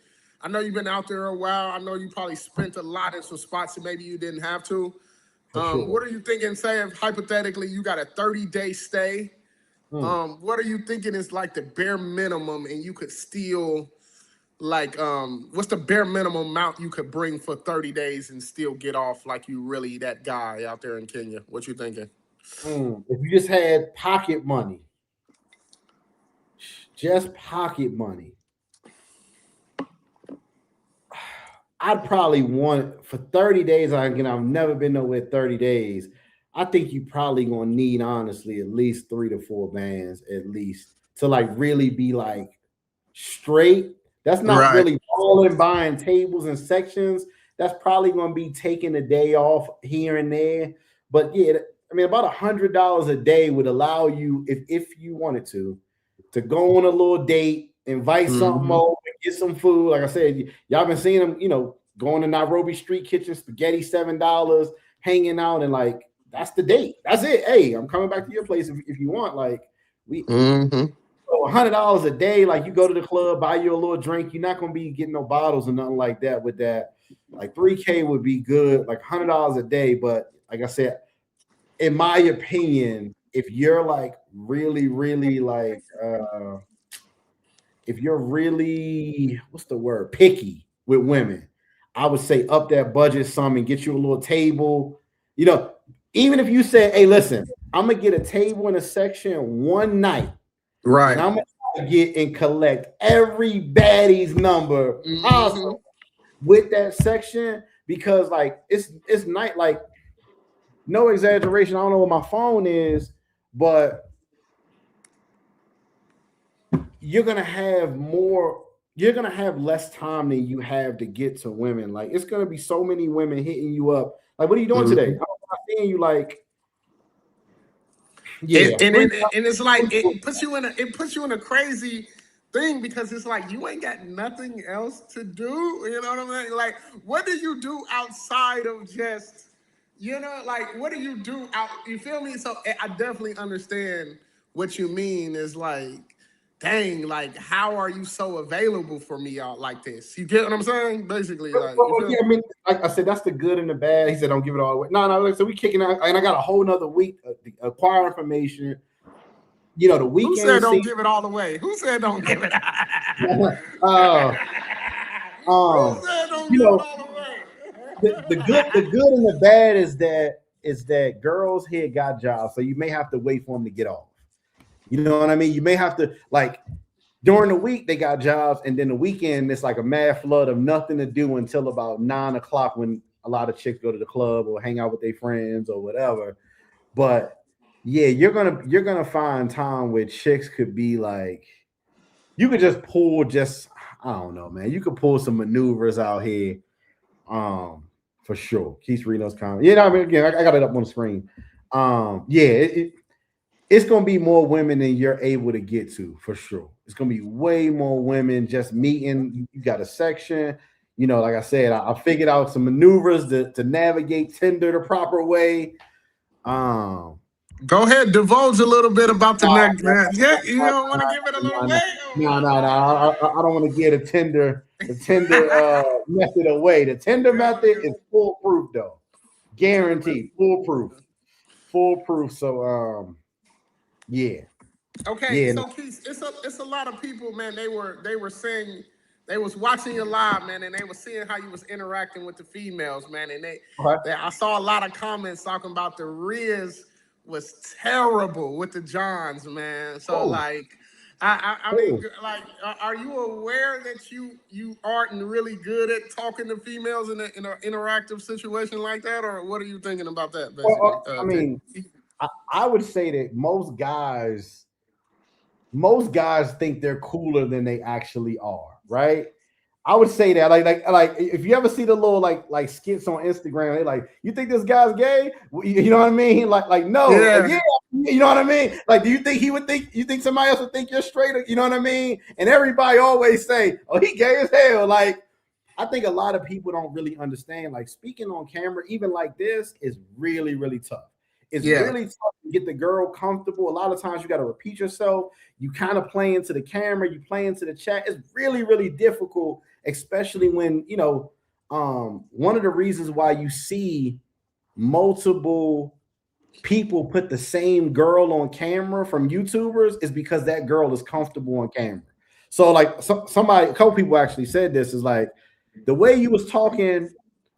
I know you've been out there a while. I know you probably spent a lot in some spots that maybe you didn't have to. Sure. What are you thinking? Say if hypothetically you got a 30-day stay. What are you thinking is like the bare minimum, and you could still like what's the bare minimum amount you could bring for 30 days and still get off like you really that guy out there in Kenya? What you thinking? If you just had pocket money, just pocket money, I'd probably want for 30 days. I've never been nowhere 30 days. I think you probably gonna need honestly at least 3 to 4 bands at least to like really be like straight. That's not Right. really balling, buying tables and sections. That's probably gonna be taking a day off here and there. But yeah, I mean about $100 a day would allow you, if you wanted to go on a little date, invite something Mm-hmm. over, get some food. Like I said, y'all been seeing them, going to Nairobi street kitchen, spaghetti $7, hanging out, and like that's the date. That's it. Hey, I'm coming back to your place if you want. Like we Mm-hmm. $100 a day. Like you go to the club, buy you a little drink. You're not gonna be getting no bottles or nothing like that with that. Like 3K would be good, like $100 a day. But like I said, in my opinion, if you're like really, really like if you're really, what's the word, picky with women, I would say up that budget some and get you a little table. Even if you say, hey, listen, I'm gonna get a table in a section one night, and Right. I'm gonna try to get and collect every baddie's number Mm-hmm. possible with that section, because like it's night, like no exaggeration. I don't know what my phone is, but you're gonna have more. You're gonna have less time than you have to get to women. Like it's gonna be so many women hitting you up. Like, what are you doing today? I'm Mm-hmm. not seeing you. Like, And, yeah, and, and, and it's like it puts you in a crazy thing, because it's like you ain't got nothing else to do. You know what I mean? Like, what do you do outside of just, like, what do you do out? You feel me? So I definitely understand what you mean. Is like, dang, like, how are you so available for me out like this? You get what I'm saying? Basically, like, you yeah. feel I me? mean, like I said, that's the good and the bad. He said, don't give it all away. No, no. Like, so we kicking out, and I got a whole nother week of acquire information. The Who said weekend don't scene. give it all away? Who said don't give it? uh, Who um, said don't you give it know, all away? the good and the bad is that girls here got jobs, so you may have to wait for them to get off. You know what I mean? You may have to, like, during the week they got jobs, and then the weekend it's like a mad flood of nothing to do until about 9 o'clock, when a lot of chicks go to the club or hang out with their friends or whatever. But yeah, you're gonna find time where chicks could be like, you could just pull just I don't know, man. You could pull some maneuvers out here, for sure. Keith reading those comments. Yeah, I mean, again, I got it up on the screen. Yeah, it's gonna be more women than you're able to get to for sure. It's gonna be way more women just meeting. You got a section. You know, like I said, I figured out some maneuvers to navigate Tinder the proper way. Go ahead, divulge a little bit about the next man. Yeah, you don't want to give it a little way. No. I don't want to get the Tinder method away. The Tinder method is foolproof though, guaranteed, foolproof. So yeah. Okay, Yeah. so Keith, it's a lot of people, man. They were saying they was watching you live, man, and they were seeing how you was interacting with the females, man. And I saw a lot of comments talking about the Riz was terrible with the Johns, man. So like, I mean, like, are you aware that you aren't really good at talking to females in an interactive situation like that, or what are you thinking about that? Basically, I mean, I would say that most guys think they're cooler than they actually are, right? I would say that, like, if you ever see the little like skits on Instagram, they like, you think this guy's gay? You know what I mean? Like no, yeah, you know what I mean? Like, do you think he would think? You think somebody else would think you're straight? You know what I mean? And everybody always say, oh, he gay as hell. Like, I think a lot of people don't really understand. Like, speaking on camera, even like this, is really, really tough. It's really tough to get the girl comfortable. A lot of times you got to repeat yourself. You kind of play into the camera, you play into the chat. It's really, really difficult, especially when, you know, one of the reasons why you see multiple people put the same girl on camera from YouTubers is because that girl is comfortable on camera. So like a couple people actually said this, is like, the way you was talking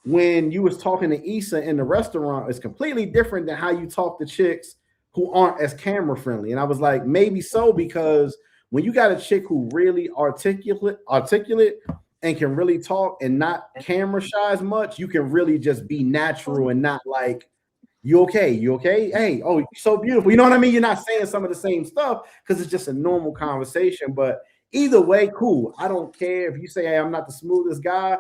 when you was talking to Issa in the restaurant is completely different than how you talk to chicks who aren't as camera friendly. And I was like, maybe so, because when you got a chick who really articulate and can really talk and not camera shy as much, you can really just be natural and not like, you okay? Hey, oh, you're so beautiful. You know what I mean? You're not saying some of the same stuff because it's just a normal conversation. But either way, cool. I don't care if you say, hey, I'm not the smoothest guy.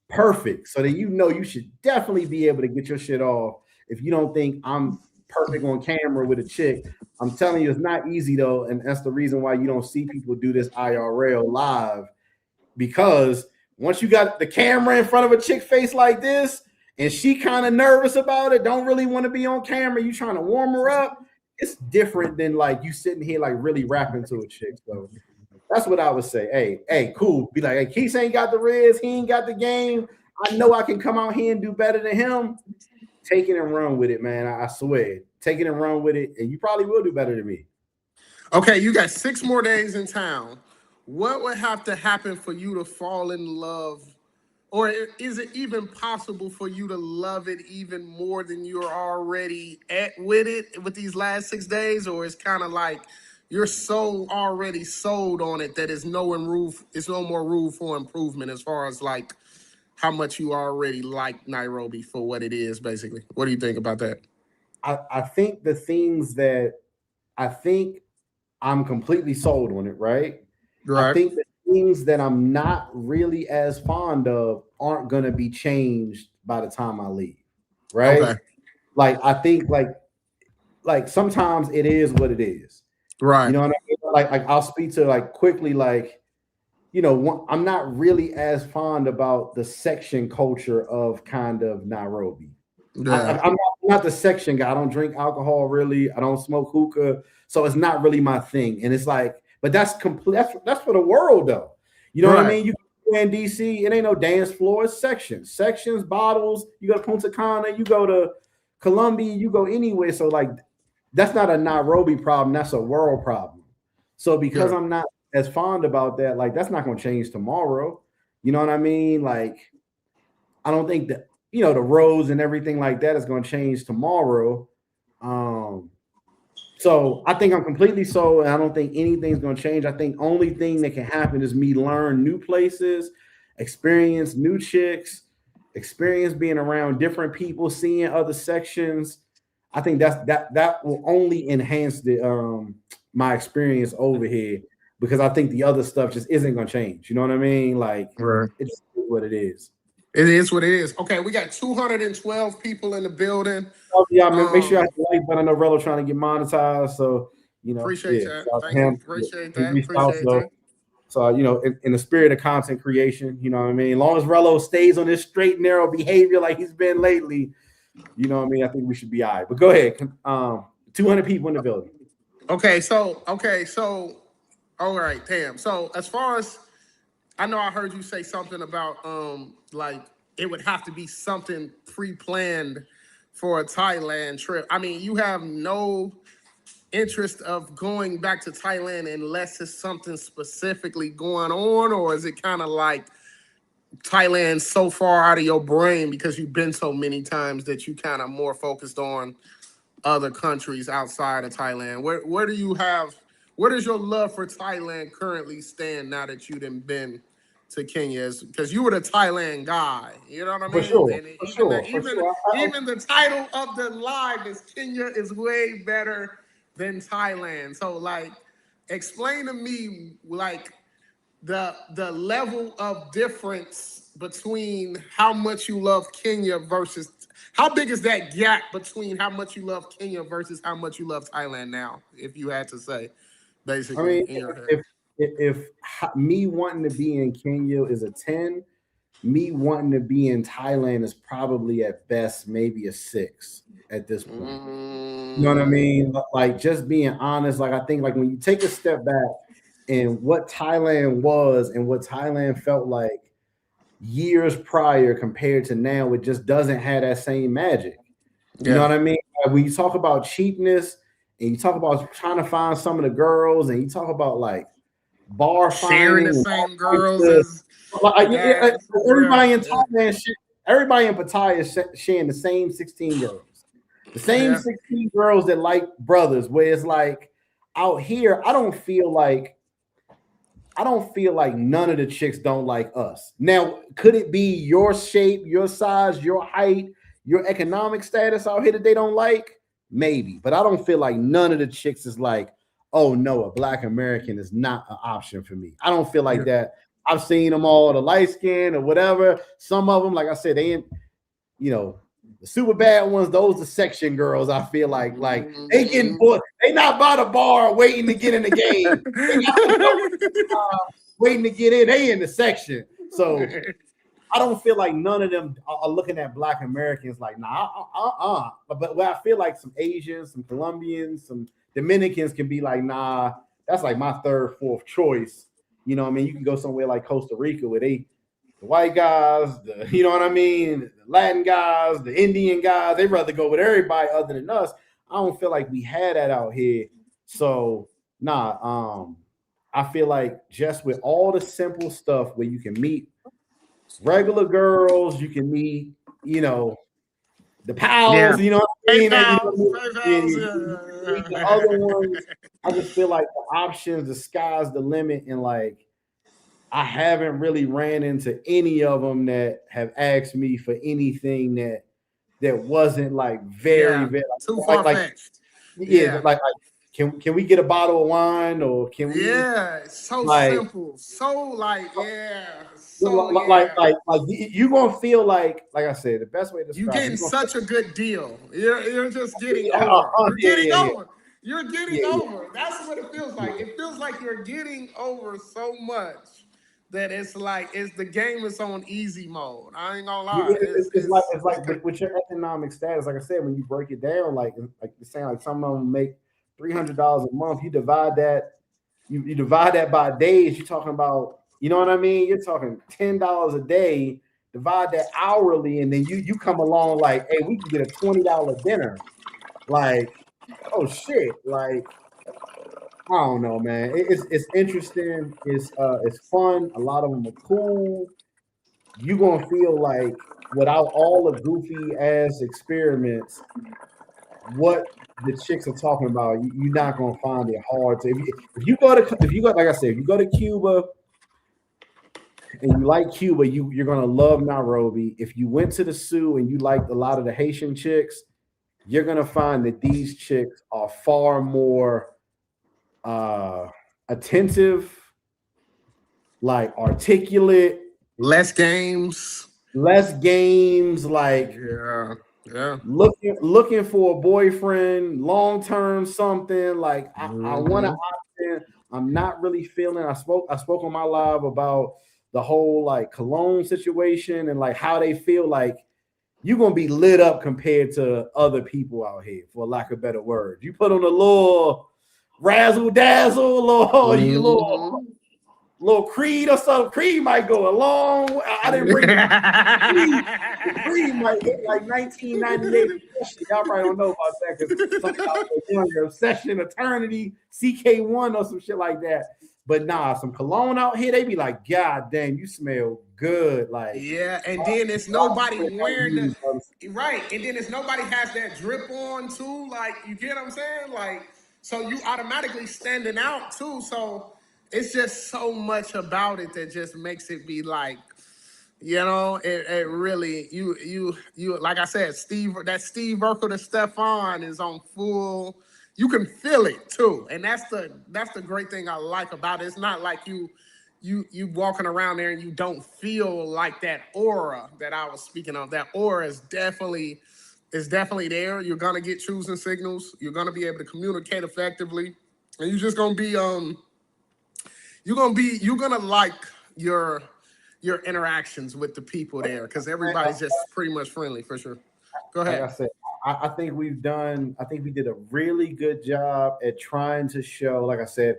Perfect. So that you know you should definitely be able to get your shit off if you don't think I'm perfect on camera with a chick. I'm telling you, it's not easy though, and that's the reason why you don't see people do this IRL live, because once you got the camera in front of a chick face like this and she kind of nervous about it, don't really want to be on camera, you trying to warm her up, it's different than like you sitting here like really rapping to a chick. So that's what I would say. Hey, cool. Be like, hey, Keith ain't got the Riz, he ain't got the game. I know I can come out here and do better than him. Take it and run with it, man. I swear. Take it and run with it, and you probably will do better than me. Okay, you got 6 more days in town. What would have to happen for you to fall in love? Or is it even possible for you to love it even more than you're already at with it with these last 6 days? Or it's kind of like you're so already sold on it that it's no more room for improvement as far as like how much you already like Nairobi for what it is, basically. What do you think about that? I think the things that I think I'm completely sold on it, right? I think the things that I'm not really as fond of aren't gonna be changed by the time I leave, right? Okay. Like, I think like sometimes it is what it is. Right. You know what I mean? Like I'll speak to like quickly, like, you know, I'm not really as fond about the section culture of kind of Nairobi. Yeah. I'm not the section guy. I don't drink alcohol really. I don't smoke hookah, so it's not really my thing. And it's like, but that's complete. That's for the world though. You know what I mean? You go in DC, it ain't no dance floor. It's sections, bottles. You go to Punta Cana, you go to Colombia, you go anywhere. So like, that's not a Nairobi problem. That's a world problem. So because I'm not as fond about that, like, that's not going to change tomorrow. You know what I mean? Like, I don't think that, you know, the roads and everything like that is going to change tomorrow. So I think I'm completely sold, and I don't think anything's going to change. I think only thing that can happen is me learn new places, experience new chicks, experience being around different people, seeing other sections. I think that will only enhance the my experience over here. because I think the other stuff just isn't gonna change. You know what I mean? Like Right. it's what it is. It is what it is. Okay, we got 212 people in the building. Oh, yeah, make sure I Um, have the like button. I know Rello trying to get monetized, so appreciate yeah. that. Shout out to Thank you. him. Appreciate He that. reached out, Appreciate that. so in the spirit of content creation, you know what I mean. As long as Rello stays on this straight and narrow behavior like he's been lately, you know what I mean. I think we should be all right. But go ahead. 200 people in the building. Okay, so all right, damn. So as far as I know, I heard you say something about like it would have to be something pre-planned for a Thailand trip. I mean, you have no interest of going back to Thailand unless it's something specifically going on, or is it kind of like Thailand so far out of your brain because you've been so many times that you kind of more focused on other countries outside of Thailand? Where do you have where does your love for Thailand currently stand now that you done been to Kenya? Because you were the Thailand guy, you know what I For mean? sure, And for even sure, for sure. even the title of the live is Kenya is way better than Thailand. So like, explain to me like the level of difference between how much you love Kenya versus how big is that gap between how much you love Kenya versus how much you love Thailand now, if you had to say, I basically mean, in your head. if me wanting to be in Kenya is a 10, me wanting to be in Thailand is probably at best maybe a 6 at this point. You know what I Mm, mean? Like just being honest, like I think like when you take a step back and what Thailand was and what Thailand felt like years prior compared to now, it just doesn't have that same magic. You know yeah. what I mean? Like when you talk about cheapness and you talk about trying to find some of the girls and you talk about like bar Sharing the finding and same all girls types as of like, guys. Yeah, everybody in yeah, Thailand, everybody in Pattaya is sharing the same 16 girls, the same yeah. 16 girls that like brothers. Where it's like out here, I don't feel like none of the chicks don't like us. Now, could it be your shape, your size, your height, your economic status out here that they don't like? Maybe, but I don't feel like none of the chicks is like, oh no, a black American is not an option for me. I don't feel like Yeah. that. I've seen them all, the light skin or whatever. Some of them, like I said, they ain't, you know, the super bad ones, those the section girls. I feel like they getting Mm. bored. They not by the bar waiting to get in the game. They got the waiting to get in. They in the section. So I don't feel like none of them are looking at black Americans like, nah, But where I feel like some Asians, some Colombians, some Dominicans can be like, nah, that's like my third, fourth choice. You know what I mean? You can go somewhere like Costa Rica where the white guys, you know what I mean? The Latin guys, the Indian guys, they rather go with everybody other than us. I don't feel like we had that out here. So, I feel like just with all the simple stuff where you can meet regular girls, you can meet, the Yeah. pals, you know what I mean? And, PayPal, you meet the other ones. I just feel like the options, the sky's the limit, and like I haven't really ran into any of them that have asked me for anything that wasn't like very, yeah. very Too far like fetched. yeah, Yeah. can we get a bottle of wine or can we Yeah. It's so like simple. So like, yeah. So yeah. like you gonna feel like I said, the best way to You describe it, getting you're gonna such a good deal. You're just getting yeah, over. You're yeah, getting yeah, yeah, over. You're getting yeah, over. That's what it feels yeah, like. It feels like you're getting over so much that it's like it's the game is on easy mode. I ain't gonna lie. it's It's like crazy. with your economic status, like I said, when you break it down, like you're saying, like some of them make $300 a month. You divide that, you divide that by days. You're talking about, you know what I mean? You're talking $10 a day. Divide that hourly, and then you come along like, hey, we can get a $20 dinner. Like, oh shit, like I don't know, man. It's interesting. It's fun. A lot of them are cool. You're gonna feel like without all the goofy ass experiments, what the chicks are talking about, you're not gonna find it hard to. If you go like I said, if you go to Cuba and you like Cuba, you're gonna love Nairobi. If you went to the Sioux and you liked a lot of the Haitian chicks, you're gonna find that these chicks are far more attentive, like articulate, Less games. less games, like Yeah. Yeah. looking for a boyfriend, long term something. Like I want to Mm-hmm. option. I'm not really feeling. I spoke on my live about the whole like cologne situation and like how they feel like you're gonna be lit up compared to other people out here, for lack of better word. You put on a little razzle dazzle, or you Mm-hmm. little Creed or something. Creed might go a long way. I didn't bring Creed. The Creed might hit like 1998. Y'all probably don't know about that because some of y'all so younger. Obsession, Eternity, CK1 or some shit like that. But nah, some cologne out here, they be like, God damn, you smell good. Like, Yeah, and then it's nobody wearing the you, brother. right, and then it's nobody has that drip on too. Like, you get what I'm saying? Like, so you automatically standing out too. So it's just so much about it that just makes it be like, it really you like I said, Steve Urkel to Stefan is on full. You can feel it too, and that's the great thing I like about it. It's not like you walking around there and you don't feel like that aura that I was speaking of. That aura is definitely there. You're gonna get choosing signals. You're gonna be able to communicate effectively, and you're just gonna be you're gonna like your your interactions with the people there because everybody's just pretty much friendly for sure. Go Like I ahead. said, I think I think we did a really good job at trying to show, like I said,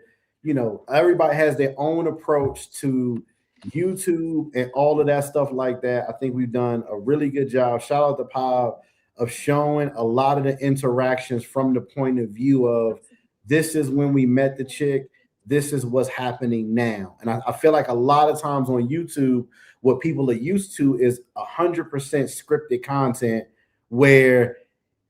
everybody has their own approach to YouTube and all of that stuff like that. I think we've done a really good job. Shout out to Pop of showing a lot of the interactions from the point of view of this is when we met the chick, this is what's happening now. And I feel like a lot of times on YouTube, what people are used to is 100% scripted content where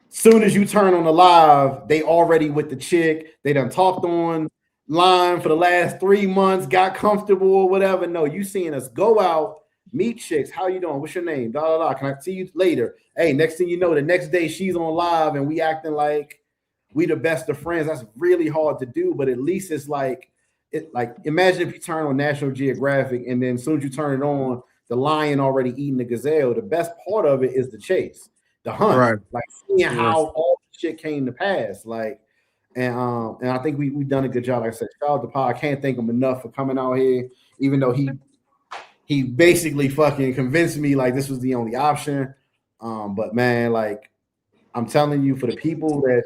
soon as you turn on the live, they already with the chick. They done talked on line for the last 3 months, got comfortable or whatever. No, you seeing us go out, meet chicks. How you doing? What's your name? Da da da. Can I see you later? Hey, next thing you know, the next day she's on live and we acting like we the best of friends. That's really hard to do, but at least it's like imagine if you turn on National Geographic and then as soon as you turn it on, the lion already eating the gazelle. The best part of it is the chase, the hunt, Right. like seeing Right. how all the shit came to pass. Like, and I think we've done a good job. Like I said, shout out to Paul. I can't thank him enough for coming out here, even though he basically fucking convinced me like this was the only option. But man, like I'm telling you, for the people that,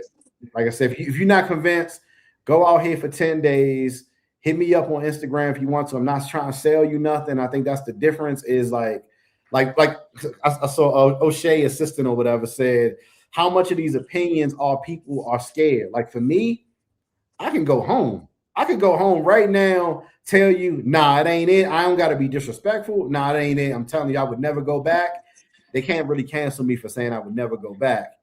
like I said, if you're not convinced, go out here for 10 days. Hit me up on Instagram if you want to. I'm not trying to sell you nothing. I think that's the difference. Is like I saw O'Shea assistant or whatever said, how much of these opinions are people are scared? Like for me, I can go home. I could go home right now, tell you, nah, it ain't it. I don't got to be disrespectful. Nah, it ain't it. I'm telling you, I would never go back. They can't really cancel me for saying I would never go back,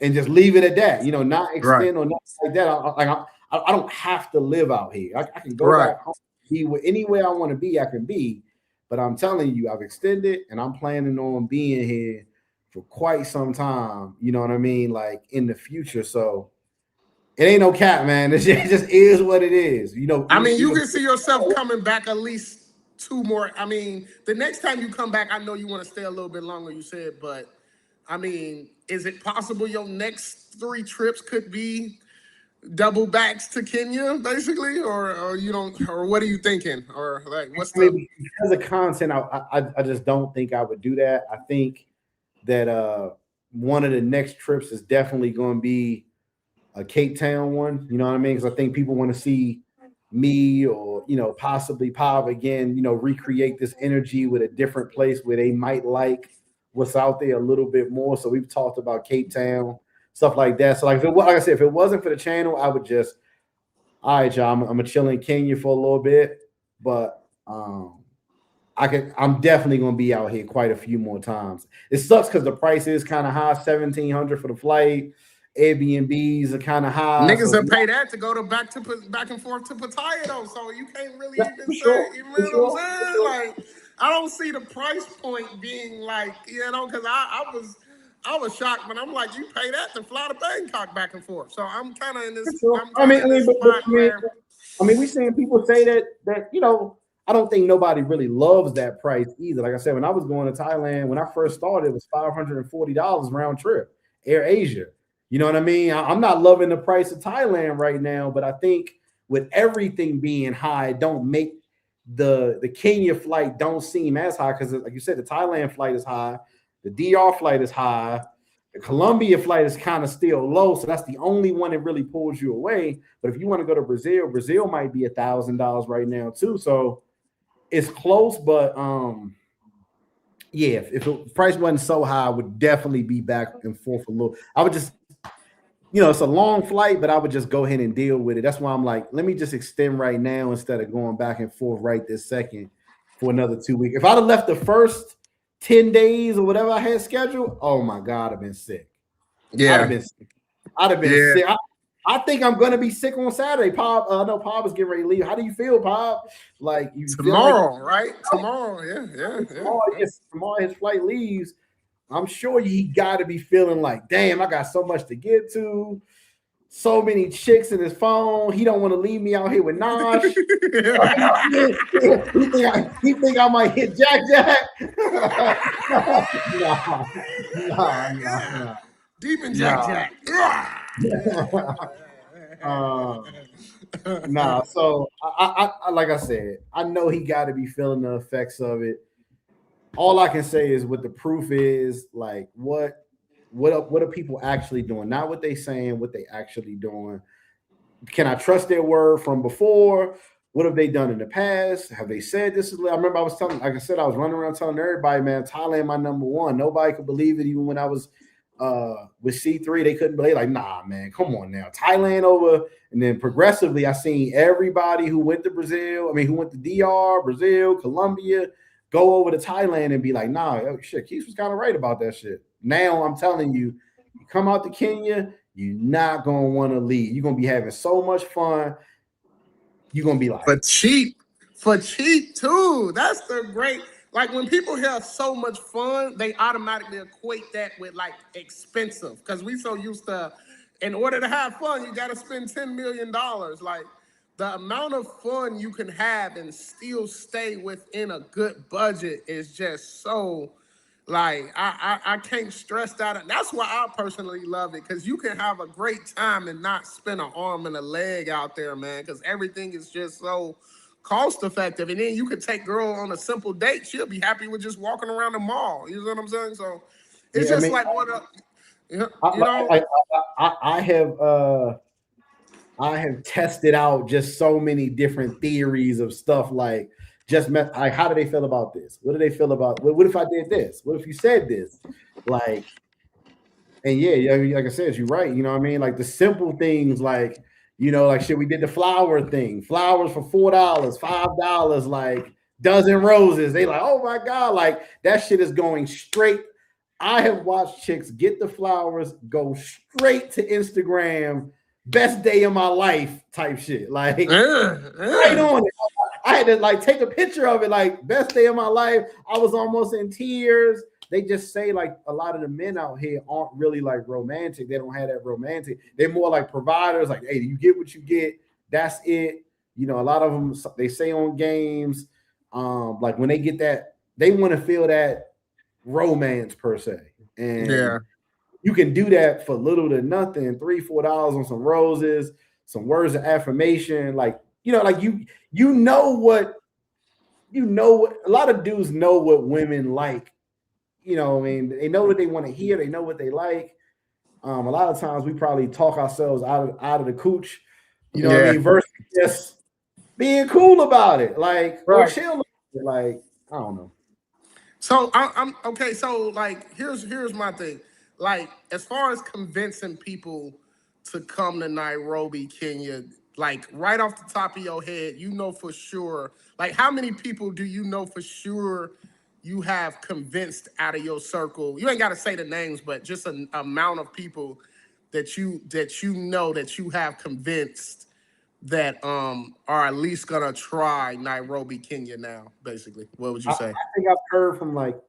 and just leave it at that. Not Right. extend or nothing like that. I don't have to live out here. I can go Right. back home, be anywhere I want to be. I can be, but I'm telling you, I've extended, and I'm planning on being here for quite some time. You know what I mean? Like in the future. So it ain't no cap, man. It just is what it is. I mean, you Either can see yourself coming back at least two more. I mean, the next time you come back, I know you want to stay a little bit longer, you said, but I mean, is it possible your next three trips could be double backs to Kenya, basically? Or you don't, or what are you thinking? Or like, what's I the. mean, because of content, I just don't think I would do that. I think that one of the next trips is definitely going to be a Cape Town one. You know what I mean? Because I think people want to see me or possibly Pop again. Recreate this energy with a different place where they might like what's out there a little bit more. So we've talked about Cape Town, stuff like that. So like I said, if it wasn't for the channel, I would just, all right, y'all, I'm gonna chill in Kenya for a little bit, but I'm definitely gonna be out here quite a few more times. It sucks because the price is kind of high, 1,700 for the flight. Airbnbs are kind of high, Niggas so it's that not pay that to go to back and forth to Pattaya though, so you can't really even for say, sure, you know for what I'm sure, for saying? sure. Like, I don't see the price point being like, because I was shocked, but I'm like, you pay that to fly to Bangkok back and forth. So I'm kind of in For this, sure. I'm kind of in this But spot I mean, where. I mean, we seeing people say that I don't think nobody really loves that price either. Like I said, when I was going to Thailand, when I first started, it was $540 round trip, Air Asia. You know what I mean? I'm not loving the price of Thailand right now, but I think with everything being high, don't make the Kenya flight don't seem as high because, like you said, the Thailand flight is high, the DR flight is high, the Colombia flight is kind of still low, so that's the only one that really pulls you away. But if you want to go to Brazil, Brazil might be $1,000 right now too. So it's close, but yeah, if the price wasn't so high, I would definitely be back and forth a little. I would just, it's a long flight, but I would just go ahead and deal with it. That's why I'm like, let me just extend right now instead of going back and forth right this second for another 2 weeks. If I'd have left the first 10 days or whatever I had scheduled, oh my God, I've been sick. Yeah. I'd have been sick. I think I'm gonna be sick on Saturday. Pop, I know Pop is getting ready to leave. How do you feel, Pop? Like you tomorrow, right? Tomorrow, yeah. Tomorrow his flight leaves. I'm sure he got to be feeling like, damn, I got so much to get to, so many chicks in his phone. He don't want to leave me out here with Nosh. he think I might hit Jack. Nah. Deep in Jack. Nah. So I like I said, I know he got to be feeling the effects of it. All I can say is what the proof is, like what are people actually doing? Not what they saying, what they actually doing. Can I trust their word from before? What have they done in the past? Have they said this is? I remember I was telling, like I said, I was running around telling everybody, man, Thailand my number one. Nobody could believe it, even when I was with C3, they couldn't believe. Like, nah, man, come on now, Thailand over. And then progressively, I seen everybody who went to Brazil. I mean, who went to DR, Brazil, Colombia, go over to Thailand and be like, nah, shit, Keith was kind of right about that shit. Now I'm telling you, you come out to Kenya, you're not gonna want to leave. You're gonna be having so much fun. You're gonna be like, for cheap too. That's the great. Like when people have so much fun, they automatically equate that with like expensive because we so used to. In order to have fun, you got to spend $10 million. Like the amount of fun you can have and still stay within a good budget is just so. Like I can't stress that. That's why I personally love it because you can have a great time and not spend an arm and a leg out there, man. Because everything is just so cost effective, and then you could take girl on a simple date. She'll be happy with just walking around the mall. You know what I'm saying? So it's just like what up. I have tested out just so many different theories of stuff like how do they feel about this? What do they feel about what if I did this? What if you said this? Like, and yeah, I mean, like I said, you're right. You know what I mean? Like the simple things like, like shit, we did the flower thing, flowers for $4, $5, like dozen roses. They like, oh my God, like that shit is going straight. I have watched chicks get the flowers, go straight to Instagram, best day of my life type shit. Like right on it. I had to like take a picture of it, like best day of my life. I was almost in tears. They just say like a lot of the men out here aren't really like romantic. They don't have that romantic. They're more like providers. Like, hey, you get what you get. That's it. A lot of them, they say on games, like when they get that, they want to feel that romance per se. And you can do that for little to nothing, $3-4 on some roses, some words of affirmation. Like, like you know what a lot of dudes know what women like. I mean, they know what they want to hear, they know what they like. A lot of times we probably talk ourselves out of the cooch, what I mean, versus just being cool about it. Like, or chill. Like, I don't know. So I'm okay. So like, here's my thing. Like, as far as convincing people to come to Nairobi, Kenya, like right off the top of your head, for sure. Like, how many people do you know for sure you have convinced out of your circle? You ain't got to say the names, but just an amount of people that you know that you have convinced that are at least gonna try Nairobi, Kenya now, basically. What would you say? I think I've heard from like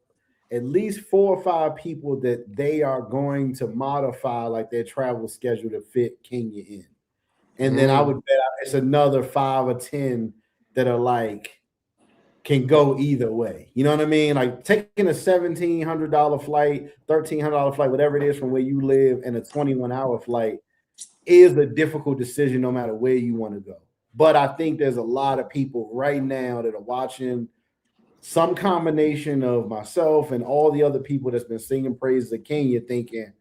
at least 4 or 5 people that they are going to modify like their travel schedule to fit Kenya in. and then I would bet it's another 5 or 10 that are like can go either way. You know what I mean? Like taking a $1,700 flight, $1,300 flight, whatever it is from where you live, and a 21-hour flight is a difficult decision no matter where you want to go. But I think there's a lot of people right now that are watching some combination of myself and all the other people that's been singing praises of Kenya thinking,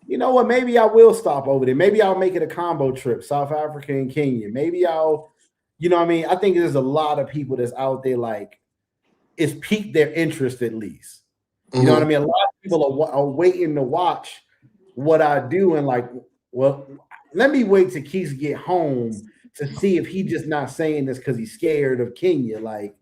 you know what, maybe I will stop over there. Maybe I'll make it a combo trip, South Africa and Kenya. Maybe I'll, you know what I mean? I think there's a lot of people that's out there like it's piqued their interest at least. You know what I mean? A lot of people are waiting to watch what I do and like, well, let me wait till Keith get home to see if he just not saying this because he's scared of Kenya. Like,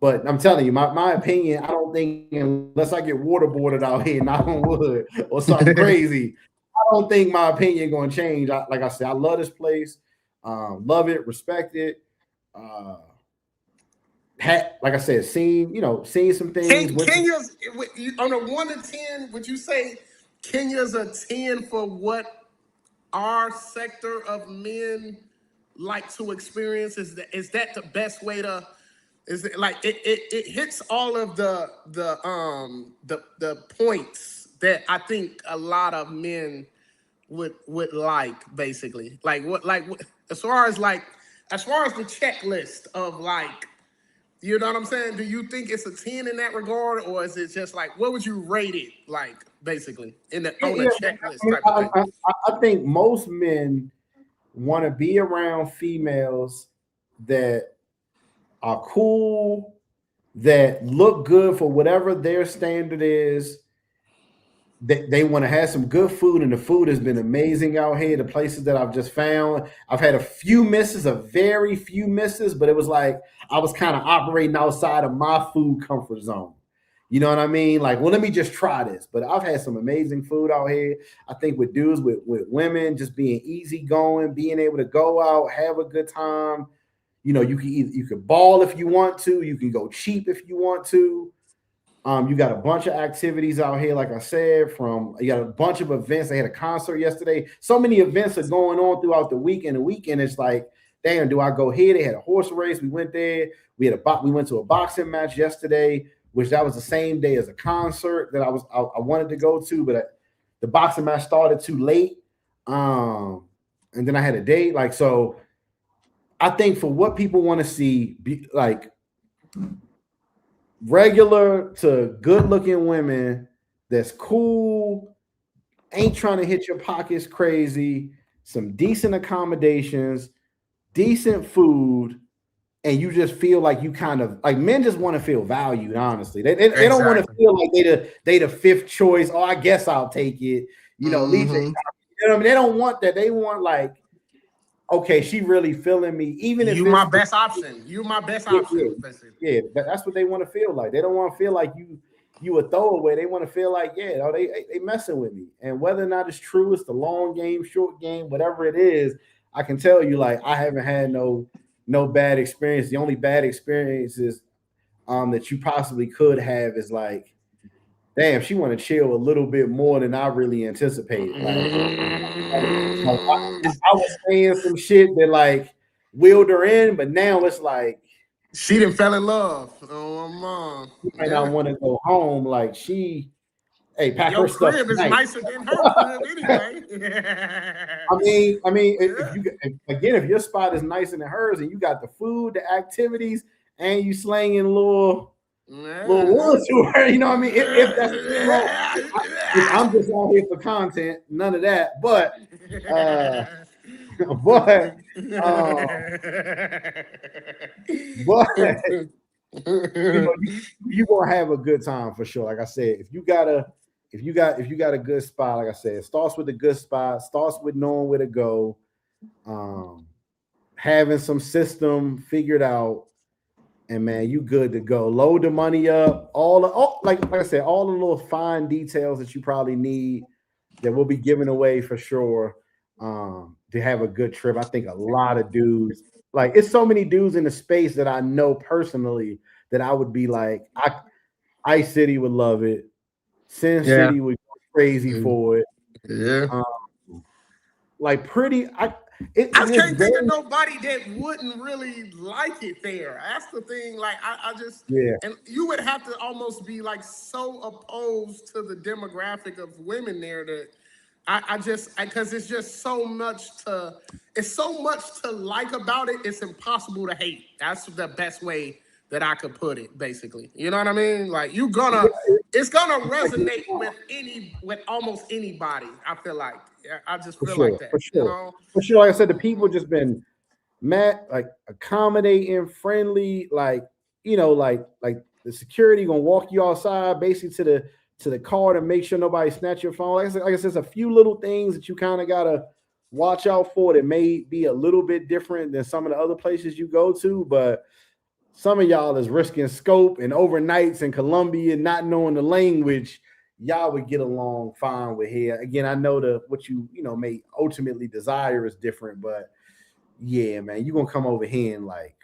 but I'm telling you, my opinion, I don't think unless I get waterboarded out here, knock on wood, or something crazy, I don't think my opinion going to change. Like I said, I love this place, love it, respect it. Like I said, seeing some things. Kenya's on a 1 to 10. Would you say Kenya's a 10 for what our sector of men like to experience? Is that the best way to? Is it like it hits all of the points that I think a lot of men would like, basically. Like what as far as the checklist of like, you know what I'm saying? Do you think it's a 10 in that regard, or is it just like what would you rate it like, basically, on the checklist type of thing? I think most men want to be around females that are cool, that look good for whatever their standard is. They want to have some good food, and the food has been amazing out here. The places that I've just found, I've had a very few misses, but it was like I was kind of operating outside of my food comfort zone. You know what I mean? Like, well, let me just try this. But I've had some amazing food out here. I think with dudes, with women, just being easygoing, being able to go out, have a good time. You know, you can ball if you want to. You can go cheap if you want to. You got a bunch of activities out here, like I said. You got a bunch of events. They had a concert yesterday. So many events are going on throughout the weekend. The weekend is like, damn, do I go here? They had a horse race. We went there. We went to a boxing match yesterday, which that was the same day as a concert that I wanted to go to, but the boxing match started too late. And then I had a date. Like, so I think for what people want to see, like regular to good-looking women that's cool, ain't trying to hit your pockets crazy, some decent accommodations, decent food, and you just feel like you kind of like men just want to feel valued. Honestly, they don't want to feel like they the fifth choice. Oh, I guess I'll take it. You know, you know what I mean? They don't want that. They want like, okay, she really feeling me. Even if you my best option. You my best option. Yeah, that's what they want to feel like. They don't want to feel like you a throwaway. They want to feel like, yeah, they messing with me. And whether or not it's true, it's the long game, short game, whatever it is, I can tell you, like, I haven't had no bad experience. The only bad experiences that you possibly could have is like, damn, she want to chill a little bit more than I really anticipated. Like, I was saying some shit that like wheeled her in, but now it's like she done fell in love. Oh, mom. She might not want to go home. Like pack your her stuff. Your crib is nicer than her crib I anyway. mean, if your spot is nicer than hers, and you got the food, the activities, and you slanging little wood to her, you know what I mean? If that's I'm just out here for content, none of that. But you gonna have a good time for sure. Like I said, if you got a good spot, like I said, it starts with a good spot, starts with knowing where to go, having some system figured out, and man, you good to go. Load the money up, like I said, all the little fine details that you probably need that will be given away for sure. To have a good trip. I think a lot of dudes, like, it's so many dudes in the space that I know personally that I would be like, Ice City would love it. Sin City would go crazy for it. Yeah. Like I can't think of nobody that wouldn't really like it there. That's the thing. Like I just and you would have to almost be like so opposed to the demographic of women there that I just because it's just so much to like about it. It's impossible to hate. That's the best way that I could put it. Basically, you know what I mean? Like it's gonna resonate with almost anybody. I feel like I just feel like that. You know. For sure. Like I said, the people just been mad, like accommodating, friendly, like like the security gonna walk you outside basically to the car to make sure nobody snatch your phone. Like I said, it's a few little things that you kind of gotta watch out for that may be a little bit different than some of the other places you go to, but some of y'all is risking scope and overnights in Colombia, not knowing the language. Y'all would get along fine with here. Again, I know what you may ultimately desire is different, but yeah, man, you're gonna come over here and like,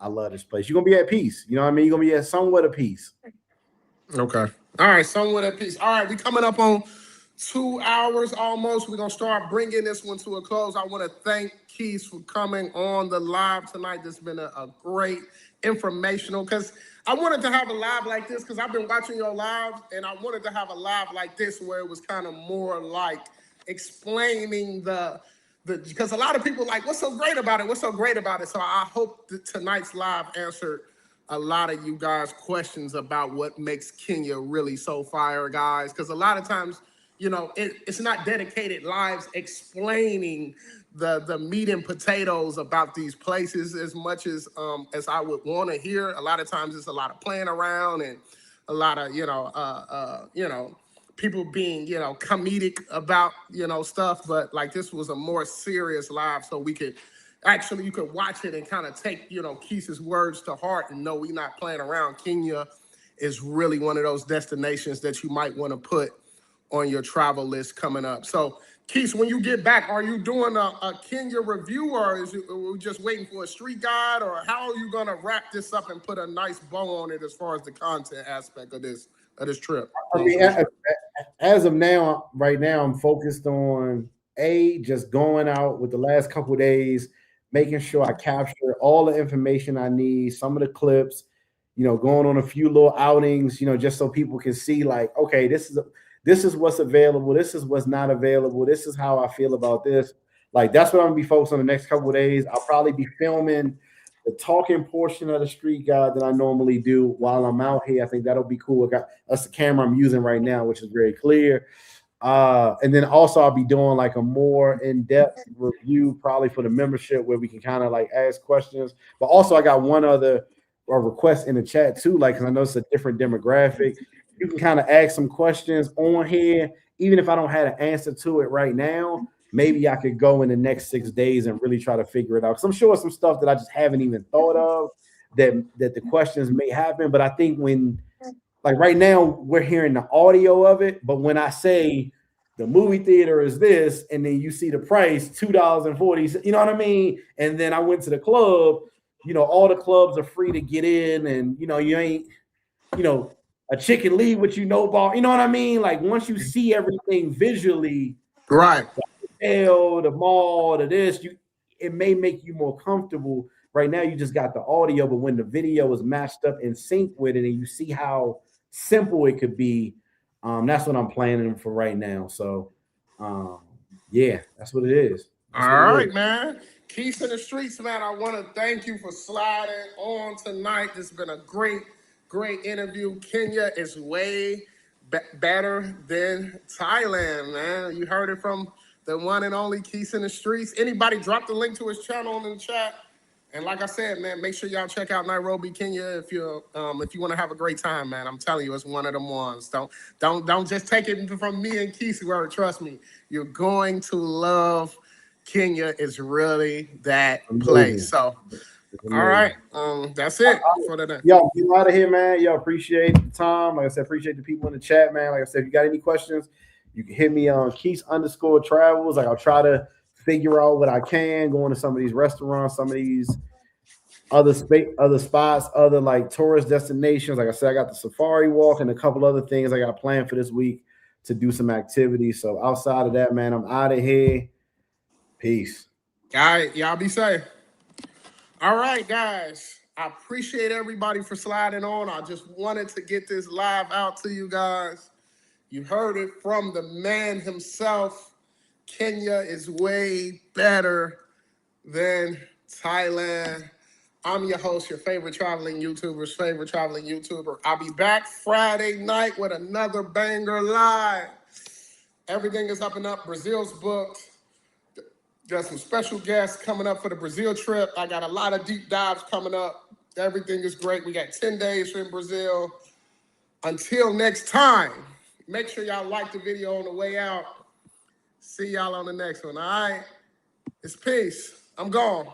I love this place. You're gonna be at peace. You know what I mean? You're gonna be at somewhat of peace. Okay. All right, somewhat at peace. All right, we coming up on 2 hours almost. We're gonna start bringing this one to a close. I want to thank Quis for coming on the live tonight. This has been a great informational because I wanted to have a live like this because I've been watching your lives and I wanted to have a live like this where it was kind of more like explaining because a lot of people like, what's so great about it? What's so great about it? So I hope that tonight's live answered a lot of you guys' questions about what makes Kenya really so fire, guys. Because a lot of times, it's not dedicated lives explaining the meat and potatoes about these places as much as I would want to hear. A lot of times it's a lot of playing around and a lot of people being comedic about stuff, but like this was a more serious live, so we could actually you could watch it and kind of take Quis's words to heart and know we're not playing around. Kenya is really one of those destinations that you might want to put on your travel list coming up. So Quis, when you get back, are you doing a Kenya review or are we just waiting for a street guide, or how are you gonna wrap this up and put a nice bow on it as far as the content aspect of this trip? I mean, as of now, right now, I'm focused on just going out with the last couple of days, making sure I capture all the information I need, some of the clips, going on a few little outings, just so people can see like, okay, this is what's available, this is what's not available, this is how I feel about this. Like that's what I'm gonna be focused on the next couple of days. I'll probably be filming the talking portion of the street guide that I normally do while I'm out here. I think that'll be cool. That's the camera I'm using right now, which is very clear. And then also I'll be doing like a more in-depth review probably for the membership where we can kind of like ask questions. But also I got one other request in the chat too, like, because I know it's a different demographic. You can kind of ask some questions on here, even if I don't have an answer to it right now. Maybe I could go in the next 6 days and really try to figure it out. Because I'm sure some stuff that I just haven't even thought of that the questions may happen. But I think like right now, we're hearing the audio of it. But when I say the movie theater is this, and then you see the price, $2.40, you know what I mean? And then I went to the club, all the clubs are free to get in, and you ain't, a chicken leave what ball. You know what I mean? Like once you see everything visually, right. The mall, to this, it may make you more comfortable. Right now, you just got the audio, but when the video is matched up in sync with it, and you see how simple it could be, that's what I'm planning for right now. So, yeah, that's what it is. All right, man. Quis in the Streets, man. I want to thank you for sliding on tonight. This has been a great interview. Kenya is way better than Thailand, man. You heard it from the one and only Quis in the Streets. Anybody drop the link to his channel in the chat. And like I said, man, make sure y'all check out Nairobi, Kenya if you want to have a great time, man. I'm telling you, it's one of them ones. Don't just take it from me and Quis word. Trust me, you're going to love Kenya. Is really that place. So, all right, that's it for today. Y'all get out of here, man. Y'all appreciate the time. Like I said, appreciate the people in the chat, man. Like I said, if you got any questions, you can hit me on Quis_travels. Like I'll try to figure out what I can, going to some of these restaurants, some of these other spots, other like tourist destinations. Like I said, I got the safari walk and a couple other things I got planned for this week to do some activities. So outside of that, man, I'm out of here. Peace. All right, y'all be safe. All right, guys. I appreciate everybody for sliding on. I just wanted to get this live out to you guys. You heard it from the man himself. Kenya is way better than Thailand. I'm your host, your favorite traveling YouTuber's favorite traveling YouTuber. I'll be back Friday night with another banger live. Everything is up and up. Brazil's booked. Got some special guests coming up for the Brazil trip. I got a lot of deep dives coming up. Everything is great. We got 10 days in Brazil. Until next time, make sure y'all like the video on the way out. See y'all on the next one, all right? It's peace. I'm gone.